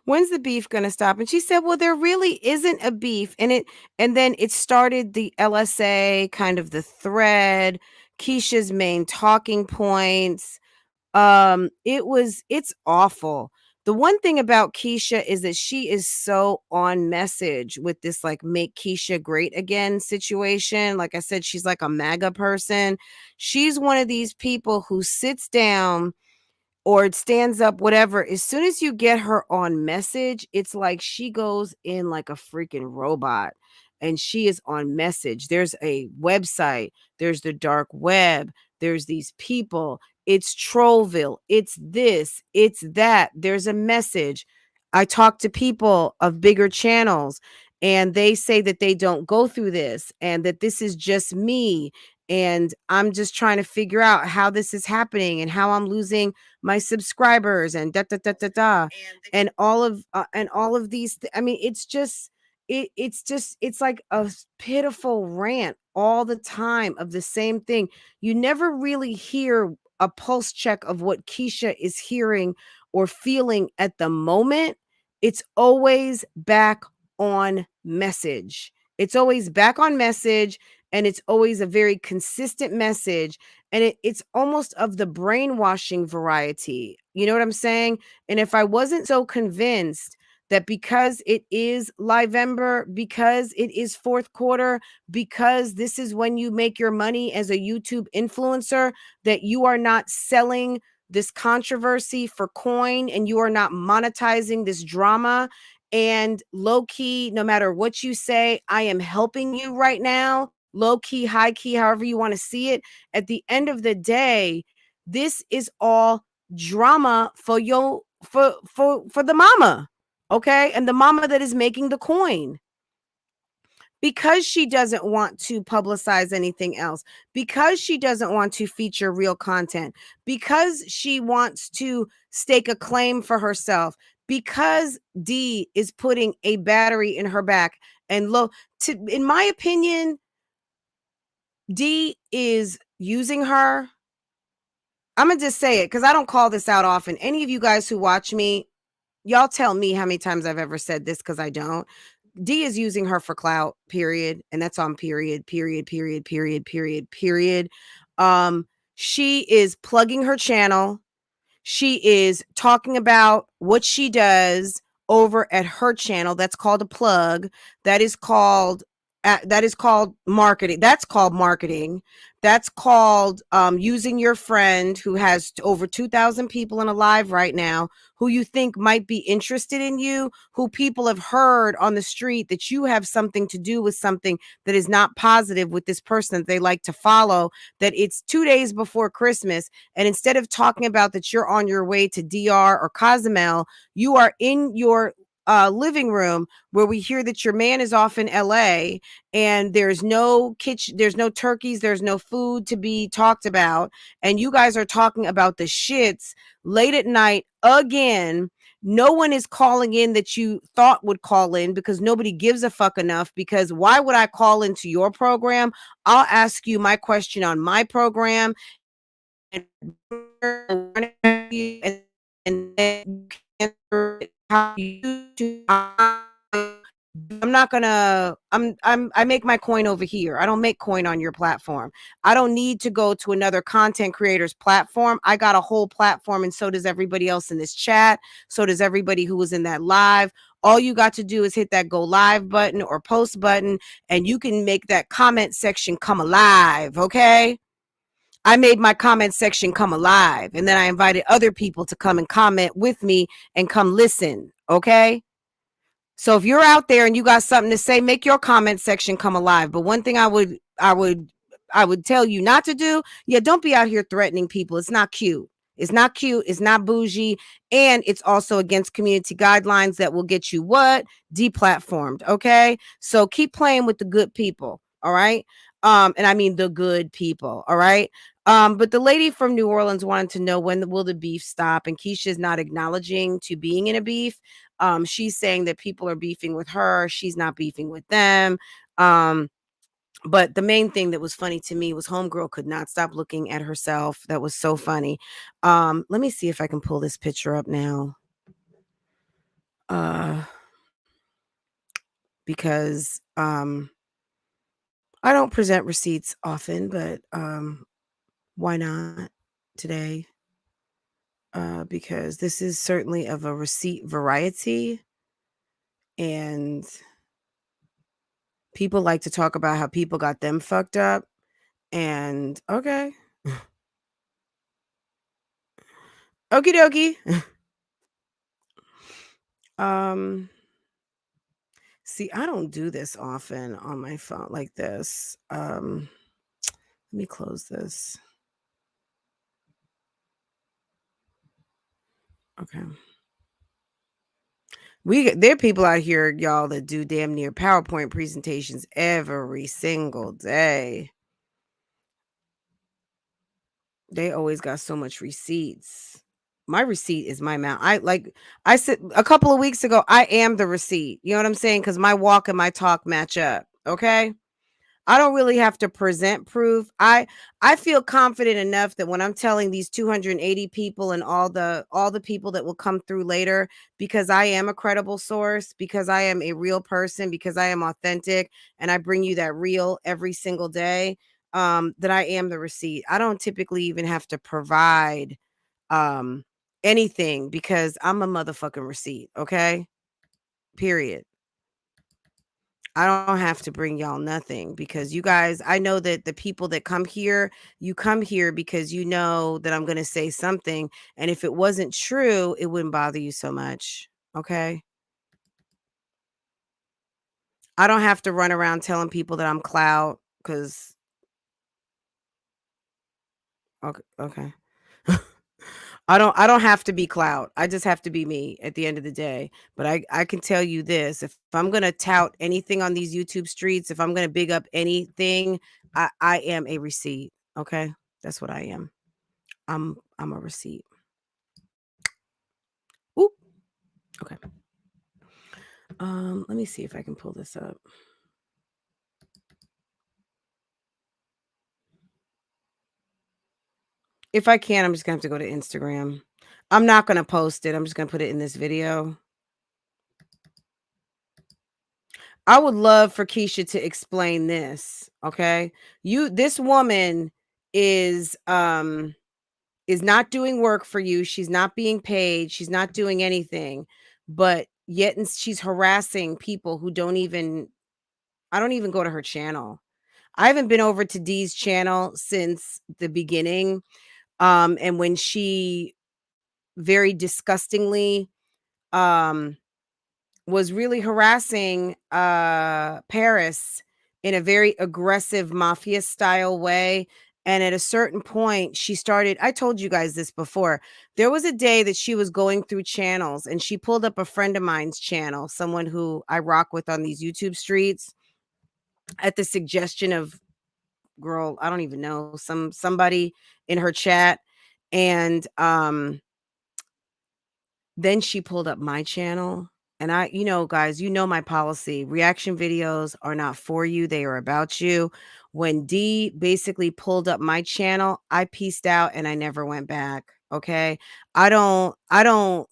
When's the beef going to stop? And she said, well, there really isn't a beef. And then it started the LSA, kind of the thread, Keisha's main talking points. It's awful. The one thing about Keisha is that she is so on message with this like make Keisha great again situation. Like I said, she's like a MAGA person. She's one of these people who sits down or it stands up, whatever. As soon as you get her on message, it's like she goes in like a freaking robot and she is on message. There's a website, there's the dark web, there's these people, it's Trollville, it's this, it's that. There's a message. I talk to people of bigger channels and they say that they don't go through this and that this is just me. And I'm just trying to figure out how this is happening and how I'm losing my subscribers and da da da da da and all of these I mean it's like a pitiful rant all the time of the same thing. You never really hear a pulse check of what Keisha is hearing or feeling at the moment. It's always back on message. It's always back on message and it's always a very consistent message and it's almost of the brainwashing variety. You know what I'm saying? And if I wasn't so convinced that because it is Livember, because it is fourth quarter, because this is when you make your money as a YouTube influencer, that you are not selling this controversy for coin and you are not monetizing this drama. And low key, no matter what you say, I am helping you right now. Low key, high key, however you want to see it. At the end of the day, this is all drama for the mama, okay? And the mama that is making the coin. Because she doesn't want to publicize anything else, because she doesn't want to feature real content, because she wants to stake a claim for herself, because D is putting a battery in her back and in my opinion, D is using her. I'm going to just say it because I don't call this out often. Any of you guys who watch me, y'all tell me how many times I've ever said this because I don't. D is using her for clout, period. And that's on period. She is plugging her channel. She is talking about what she does over at her channel. That's called a plug. That is called marketing. That's called marketing. That's called using your friend who has over 2,000 people in a live right now who you think might be interested in you, who people have heard on the street that you have something to do with something that is not positive with this person that they like to follow, that it's 2 days before Christmas. And instead of talking about that you're on your way to DR or Cozumel, you are in your living room where we hear that your man is off in LA and there's no kitchen, there's no turkeys, there's no food to be talked about. And you guys are talking about the shits late at night again. No one is calling in that you thought would call in, because nobody gives a fuck enough. Because why would I call into your program? I'll ask you my question on my program, and and then you can answer it how you do. I'm not gonna. I make my coin over here. I don't make coin on your platform. I don't need to go to another content creator's platform. I got a whole platform, and so does everybody else in this chat. So does everybody who was in that live. All you got to do is hit that go live button or post button, and you can make that comment section come alive. Okay. I made my comment section come alive, and then I invited other people to come and comment with me and come listen. Okay. So if you're out there and you got something to say, make your comment section come alive. But one thing I would tell you not to do, yeah, don't be out here threatening people. It's not cute. It's not cute. It's not bougie. And it's also against community guidelines that will get you what? Deplatformed. Okay. So keep playing with the good people. All right. And I mean the good people. All right. But the lady from New Orleans wanted to know, when will the beef stop? And Keisha is not acknowledging to being in a beef. She's saying that people are beefing with her. She's not beefing with them. But the main thing that was funny to me was homegirl could not stop looking at herself. That was so funny. Let me see if I can pull this picture up now. Because I don't present receipts often, but why not today? Because this is certainly of a receipt variety, and people like to talk about how people got them fucked up. And okay. Okie dokie. See, I don't do this often on my phone like this. Let me close this. Okay. There are people out here, y'all, that do damn near PowerPoint presentations every single day. They always got so much receipts. My receipt is my mouth. I said a couple of weeks ago, I am the receipt. You know what I'm saying? Because my walk and my talk match up. Okay. I don't really have to present proof. I feel confident enough that when I'm telling these 280 people and all the people that will come through later, because I am a credible source, because I am a real person, because I am authentic, and I bring you that real every single day, that I am the receipt. I don't typically even have to provide anything, because I'm a motherfucking receipt. Okay. Period. I don't have to bring y'all nothing, because you guys, I know that the people that come here, you come here because you know that I'm going to say something. And if it wasn't true, it wouldn't bother you so much. Okay. I don't have to run around telling people that I'm clout, because, okay. Okay. I don't have to be clout. I just have to be me at the end of the day. But I can tell you this: if I'm gonna tout anything on these YouTube streets, if I'm gonna big up anything, I am a receipt. Okay, that's what I am. I'm a receipt. Ooh, okay. Let me see if I can pull this up. If I can, I'm just gonna have to go to Instagram. I'm not gonna post it. I'm just gonna put it in this video. I would love for Keisha to explain this. Okay. This woman is not doing work for you. She's not being paid. She's not doing anything. But yet she's harassing people who I don't even go to her channel. I haven't been over to Dee's channel since the beginning. And when she very disgustingly was really harassing Paris in a very aggressive mafia style way. And at a certain point, she started. I told you guys this before. There was a day that she was going through channels, and she pulled up a friend of mine's channel, someone who I rock with on these YouTube streets, at the suggestion of, girl, I don't even know, somebody in her chat. And Then she pulled up my channel, and you know, guys, you know my policy. Reaction videos are not for you, they are about you. When D basically pulled up my channel, I pieced out and I never went back. Okay? I don't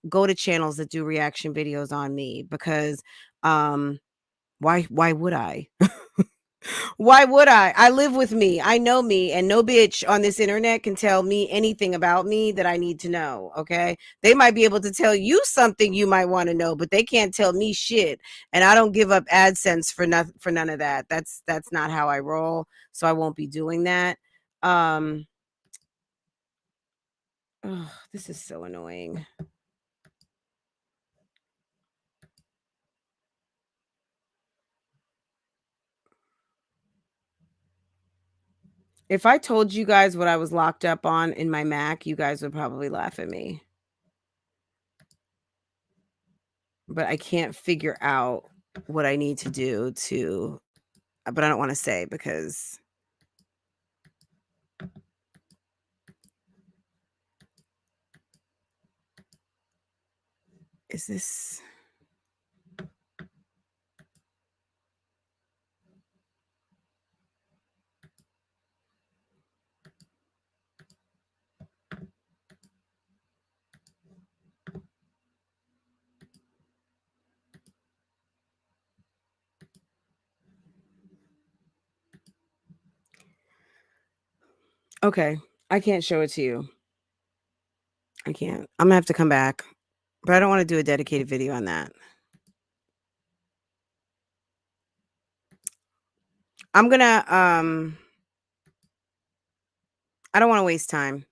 go to channels that do reaction videos on me because why would I? Why would I? I live with me. I know me, and no bitch on this internet can tell me anything about me that I need to know. Okay. They might be able to tell you something you might want to know, but they can't tell me shit. And I don't give up AdSense for none of that. That's not how I roll. So I won't be doing that. Um this is so annoying. If I told you guys what I was locked up on in my Mac, you guys would probably laugh at me. But I can't figure out what I need to do to, but I don't want to say because is this okay? I can't show it to you. I can't. I'm gonna have to come back, but I don't want to do a dedicated video on that. I'm gonna I don't want to waste time.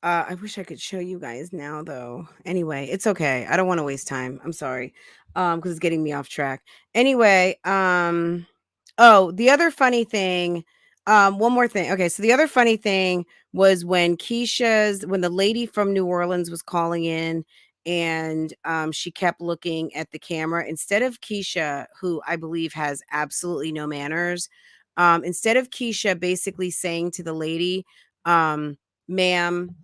I wish I could show you guys now though. Anyway, it's okay. I don't want to waste time. I'm sorry. Because it's getting me off track. Anyway, oh, the other funny thing, one more thing. Okay, so the other funny thing was when when the lady from New Orleans was calling in and she kept looking at the camera instead of Keisha, who I believe has absolutely no manners. Instead of Keisha basically saying to the lady, ma'am,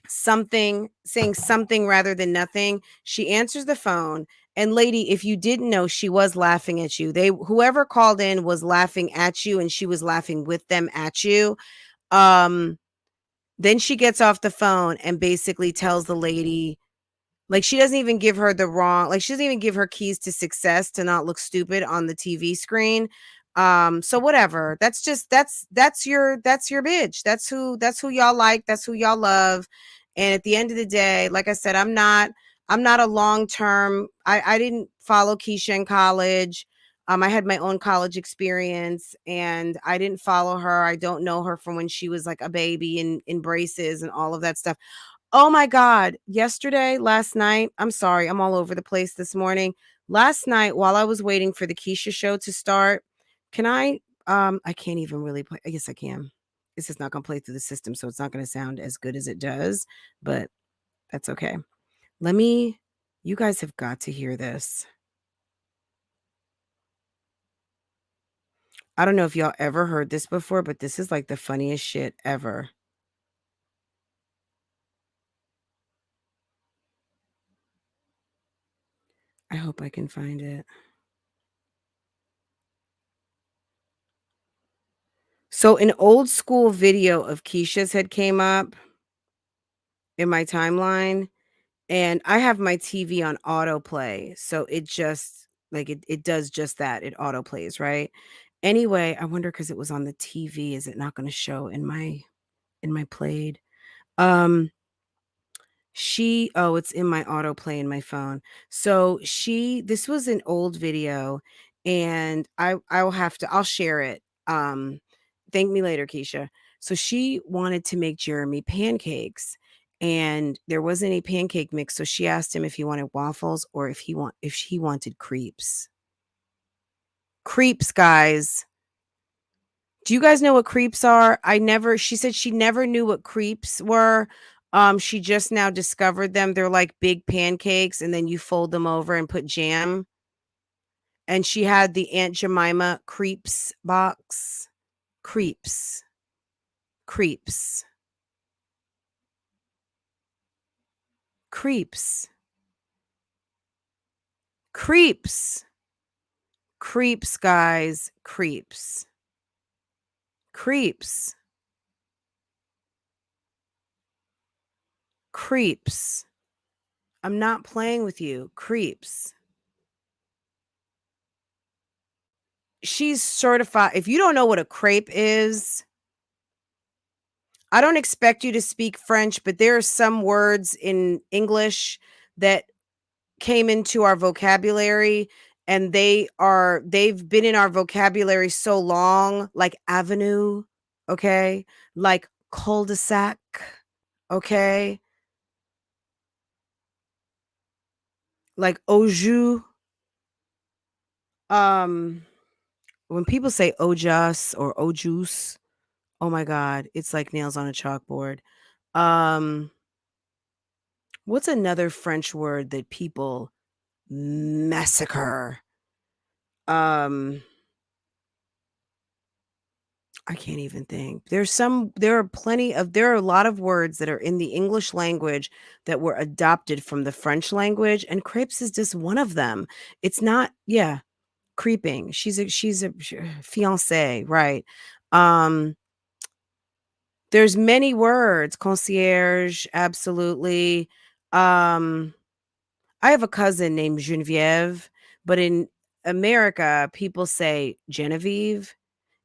saying something rather than nothing, she answers the phone. And lady, if you didn't know, she was laughing at you. Whoever called in was laughing at you and she was laughing with them at you. um then she gets off the phone and basically tells the lady, like, she doesn't even give her she doesn't even give her keys to success to not look stupid on the TV screen. So whatever. That's your bitch. That's who y'all like. That's who y'all love. And at the end of the day, like I said, I'm not a long-term. I didn't follow Keisha in college. I had my own college experience and I didn't follow her. I don't know her from when she was like a baby in braces and all of that stuff. Oh my God. Last night, I'm sorry, I'm all over the place this morning. Last night, while I was waiting for the Keisha show to start, I can't even really play. I guess I can. It's just not going to play through the system, so it's not going to sound as good as it does, but that's okay. You guys have got to hear this. I don't know if y'all ever heard this before, but this is like the funniest shit ever. I hope I can find it. So an old school video of Keisha's had came up in my timeline, and I have my TV on autoplay, so it just like it does just that. It autoplays, right? Anyway, I wonder because it was on the TV, is it not going to show in my played? Um it's in my autoplay in my phone. So this was an old video, and I'll share it. Thank me later, Keisha. So she wanted to make Jeremy pancakes, and there wasn't any pancake mix. So she asked him if he wanted waffles or if he wanted crepes. Crepes, guys. Do you guys know what crepes are? She said she never knew what crepes were. She just now discovered them. They're like big pancakes and then you fold them over and put jam. And she had the Aunt Jemima crepes box. Crepes. Creeps. Creeps. Creeps. Creeps, guys. Creeps. Creeps. Creeps. I'm not playing with you. Creeps. She's certified. If you don't know what a crepe is, I don't expect you to speak French, but there are some words in English that came into our vocabulary and they've been in our vocabulary so long, like avenue, okay? Like cul-de-sac, okay? Like au jus. When people say ojas or ojus, oh my god, it's like nails on a chalkboard. Um, what's another French word that people massacre? Um, I can't even think. There are a lot of words that are in the English language that were adopted from the French language, and crepes is just one of them. It's not, yeah, creeping. She's a fiancé, right? Um, there's many words, concierge, absolutely. Um, I have a cousin named Genevieve, but in America, people say Genevieve.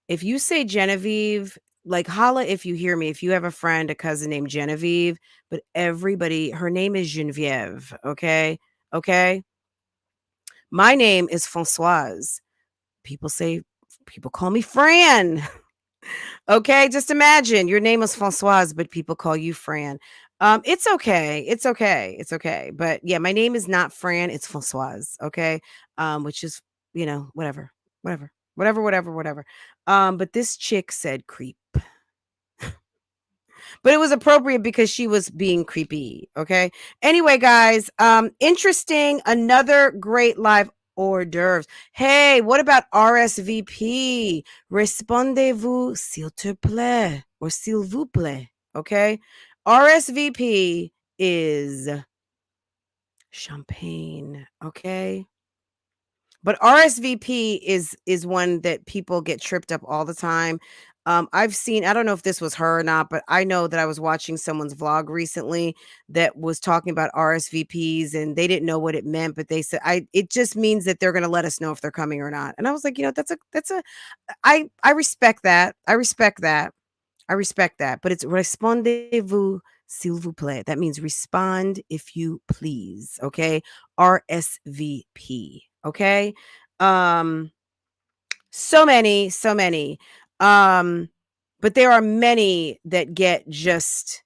If you say Genevieve, like holla if you hear me, if you have a friend, a cousin named Genevieve, but everybody, her name is Genevieve, okay? Okay? My name is Francoise. People call me Fran. Okay, just imagine your name is Francoise, but people call you Fran. It's okay. It's okay. It's okay. But yeah, my name is not Fran, it's Francoise. Okay. Which is, whatever, whatever, whatever, whatever, whatever. But this chick said creep. But it was appropriate because she was being creepy. Okay. Anyway, guys, interesting. Another great live hors d'oeuvres. Hey, what about RSVP? Répondez-vous, s'il te plaît, or s'il vous plaît. Okay. RSVP is champagne. Okay. But RSVP is one that people get tripped up all the time. I've seen, I don't know if this was her or not, but I know that I was watching someone's vlog recently that was talking about RSVPs and they didn't know what it meant, but they said it just means that they're going to let us know if they're coming or not. And I was like, I respect that. I respect that. I respect that. But it's répondez-vous s'il vous plaît. That means respond if you please. Okay. RSVP. Okay. Um, so many. Um, but there are many that get just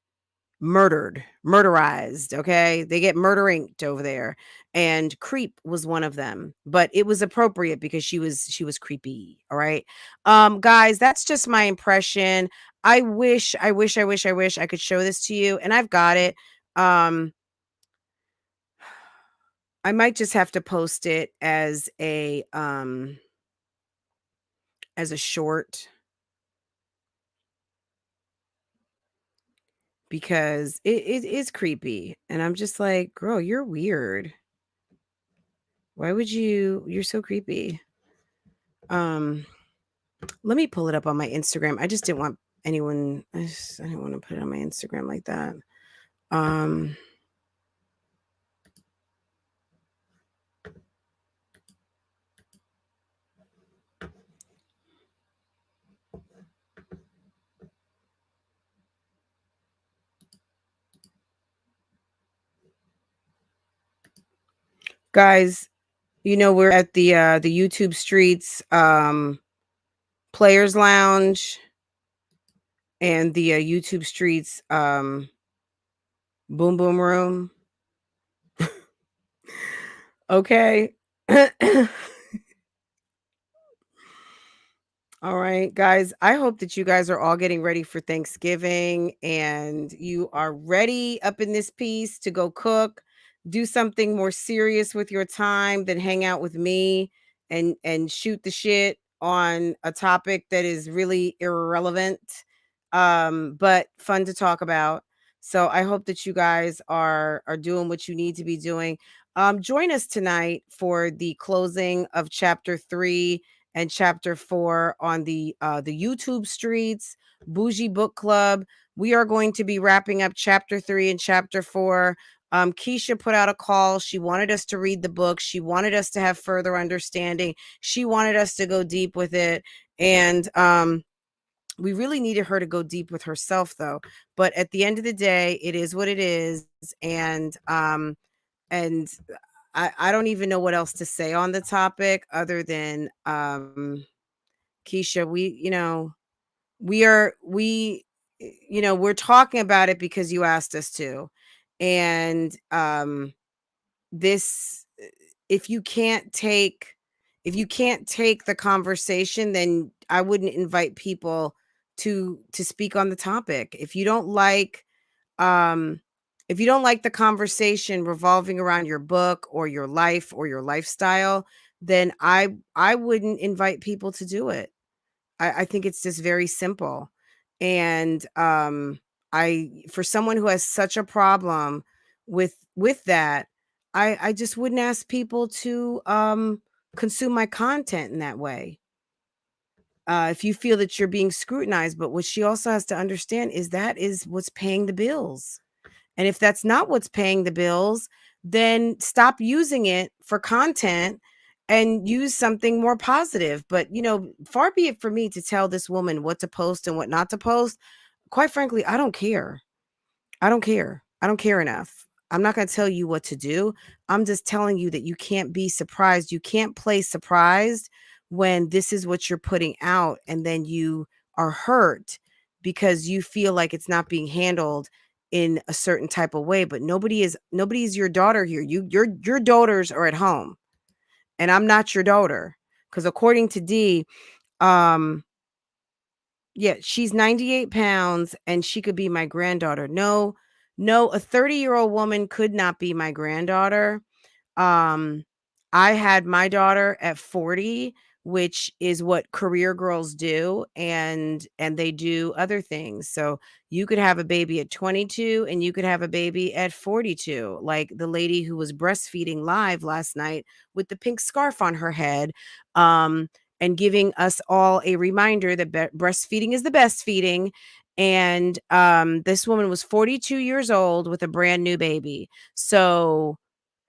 murderized, okay? They get murder inked over there. And creep was one of them, but it was appropriate because she was creepy, all right? Guys, that's just my impression. I wish I could show this to you, and I've got it. Um, I might just have to post it as a short because it is creepy. And I'm just like, girl, you're weird. Why would you're so creepy. Um, let me pull it up on my Instagram. I just didn't want I didn't want to put it on my Instagram like that. Um, guys, we're at the YouTube Streets Players Lounge and the YouTube Streets Boom Boom Room. Okay. All right, guys. I hope that you guys are all getting ready for Thanksgiving and you are ready up in this piece to go cook, do something more serious with your time than hang out with me and shoot the shit on a topic that is really irrelevant but fun to talk about. So I hope that you guys are doing what you need to be doing. Join us tonight for the closing of chapter 3 and chapter 4 on the YouTube streets Bougie Book Club. We are going to be wrapping up chapter 3 and chapter 4. Keisha put out a call. She wanted us to read the book. She wanted us to have further understanding. She wanted us to go deep with it. And we really needed her to go deep with herself, though. But at the end of the day, it is what it is. And I don't even know what else to say on the topic other than Keisha, we're talking about it because you asked us to. And this if you can't take the conversation, then I wouldn't invite people to speak on the topic. Um if you don't like the conversation revolving around your book or your life or your lifestyle, then I wouldn't invite people to do it. I think it's just very simple. And I for someone who has such a problem with that, I just wouldn't ask people to consume my content in that way. If you feel that you're being scrutinized, but what she also has to understand is that is what's paying the bills. And if that's not what's paying the bills, then stop using it for content and use something more positive. But, far be it for me to tell this woman what to post and what not to post. Quite frankly, I don't care. I don't care. I don't care enough. I'm not going to tell you what to do. I'm just telling you that you can't be surprised. You can't play surprised when this is what you're putting out and then you are hurt because you feel like it's not being handled in a certain type of way. But nobody's your daughter here. Your daughters are at home and I'm not your daughter. Because according to D, um, yeah, she's 98 pounds and she could be my granddaughter. No, no, a 30-year-old woman could not be my granddaughter. Um, I had my daughter at 40, which is what career girls do, and they do other things. So you could have a baby at 22 and you could have a baby at 42, like the lady who was breastfeeding live last night with the pink scarf on her head. And giving us all a reminder that breastfeeding is the best feeding. And this woman was 42 years old with a brand new baby. So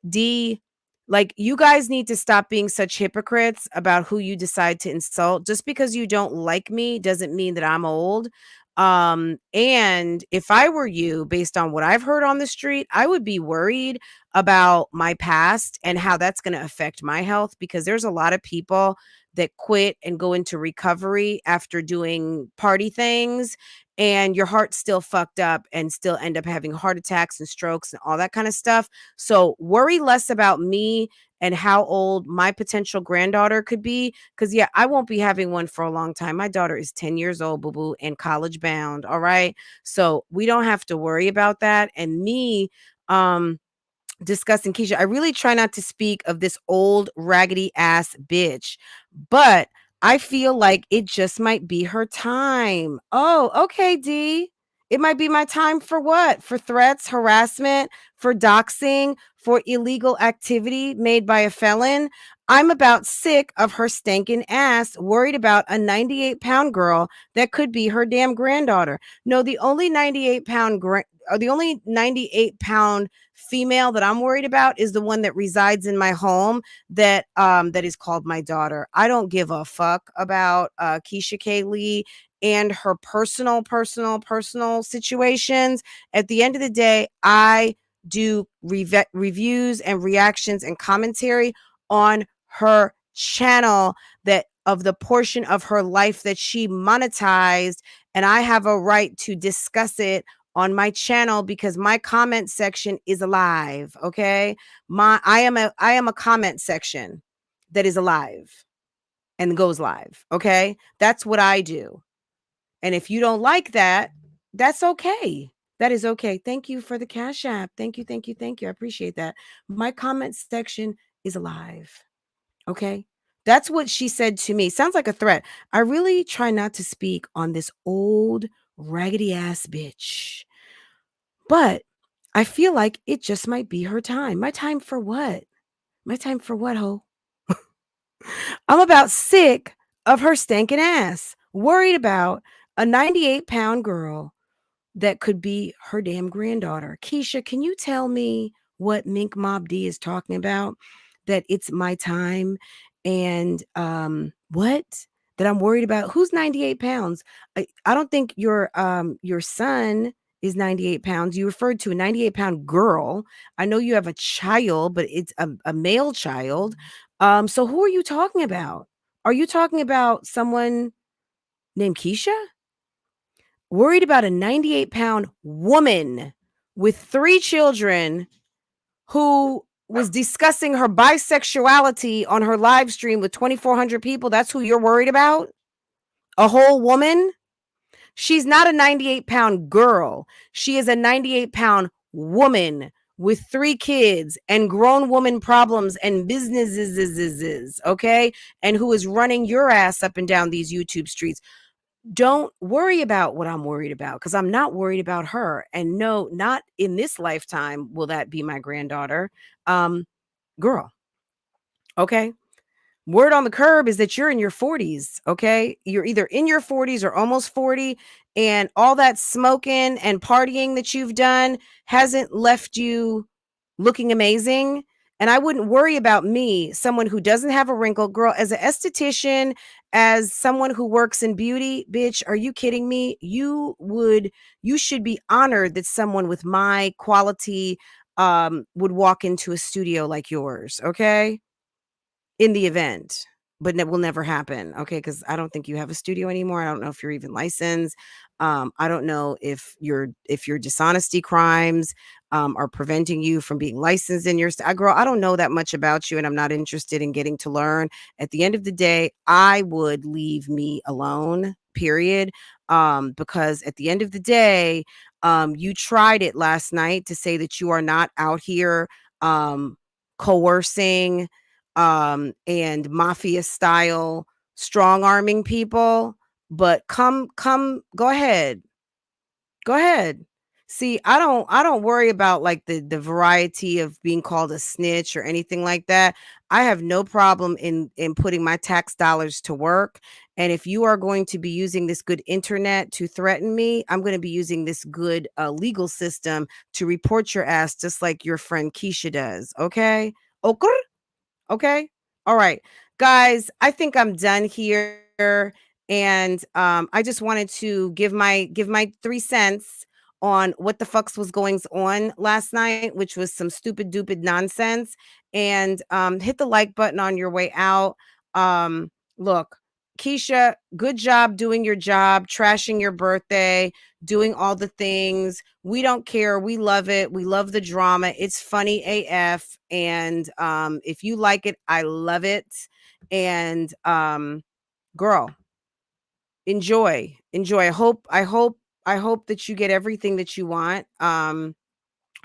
D, like, you guys need to stop being such hypocrites about who you decide to insult. Just because you don't like me doesn't mean that I'm old. And if I were you, based on what I've heard on the street, I would be worried about my past and how that's going to affect my health, because there's a lot of people that quit and go into recovery after doing party things, and your heart's still fucked up and still end up having heart attacks and strokes and all that kind of stuff. So worry less about me and how old my potential granddaughter could be. Because, yeah, I won't be having one for a long time. My daughter is 10 years old, boo boo, and college bound. All right. So we don't have to worry about that. And me, discussing Keisha, I really try not to speak of this old raggedy ass bitch, but I feel like it just might be her time. Oh, okay, D. It might be my time for what? For threats, harassment, for doxing, for illegal activity made by a felon. I'm about sick of her stinking ass, worried about a 98-pound girl that could be her damn granddaughter. No, the only 98-pound female that I'm worried about is the one that resides in my home that is called my daughter. I don't give a fuck about Keisha K. Lee and her personal situations. At the end of the day, I do reviews and reactions and commentary on her channel that of the portion of her life that she monetized, and I have a right to discuss it on my channel because my comment section is alive. Okay. I am a comment section that is alive and goes live. Okay. That's what I do. And if you don't like that, that's okay. That is okay. Thank you for the Cash App. Thank you. Thank you. Thank you. I appreciate that. My comment section is alive. Okay. That's what she said to me. Sounds like a threat. I really try not to speak on this old raggedy ass bitch. But I feel like it just might be her time. My time for what? My time for what, ho? I'm about sick of her stinking ass, worried about a 98-pound girl that could be her damn granddaughter. Keisha, can you tell me what Mink Mob D is talking about? That it's my time and what? That I'm worried about? Who's 98 pounds? I don't think your son is 98 pounds. You referred to a 98-pound girl. I know you have a child, but it's a male child. So who are you talking about? Are you talking about someone named Keisha? Worried about a 98-pound woman with 3 children who was discussing her bisexuality on her live stream with 2,400 people. That's who you're worried about? A whole woman? She's not a 98-pound girl. She is a 98-pound woman with 3 kids and grown woman problems and businesses, okay? And who is running your ass up and down these YouTube streets. Don't worry about what I'm worried about because I'm not worried about her. And no, not in this lifetime will that be my granddaughter. Girl, okay? Word on the curb is that you're in your 40s, okay? You're either in your 40s or almost 40, and all that smoking and partying that you've done hasn't left you looking amazing. And I wouldn't worry about me, someone who doesn't have a wrinkle. Girl, as an esthetician, as someone who works in beauty, bitch, are you kidding me? You should be honored that someone with my quality would walk into a studio like yours, okay? In the event, but that will never happen, okay? Because I don't think you have a studio anymore. I don't know if you're even licensed. I don't know if your dishonesty crimes are preventing you from being licensed in your girl. I don't know that much about you, and I'm not interested in getting to learn. At the end of the day, I would leave me alone. Period. Because at the end of the day, you tried it last night to say that you are not out here coercing and mafia style strong arming people, but go ahead. Go ahead. See, I don't worry about like the variety of being called a snitch or anything like that. I have no problem in putting my tax dollars to work. And if you are going to be using this good internet to threaten me, I'm going to be using this good legal system to report your ass just like your friend Keisha does. Okay? Okay? Okay. All right. Guys, I think I'm done here. And I just wanted to give my 3 cents on what the fucks was going on last night, which was some stupid dupid nonsense. And hit the like button on your way out. Look, Keisha, good job doing your job, trashing your birthday, doing all the things. We don't care. We love it. We love the drama. It's funny AF. And if you like it, I love it. And girl, enjoy. Enjoy. I hope that you get everything that you want.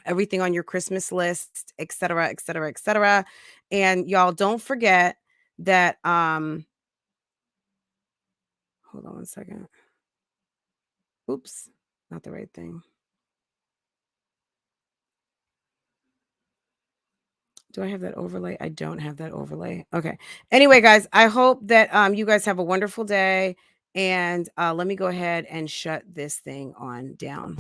Everything on your Christmas list, etc., etc., etc. And y'all don't forget that hold on one second. Oops, not the right thing. Do I have that overlay? I don't have that overlay. Okay. Anyway, guys, I hope that you guys have a wonderful day. And let me go ahead and shut this thing on down.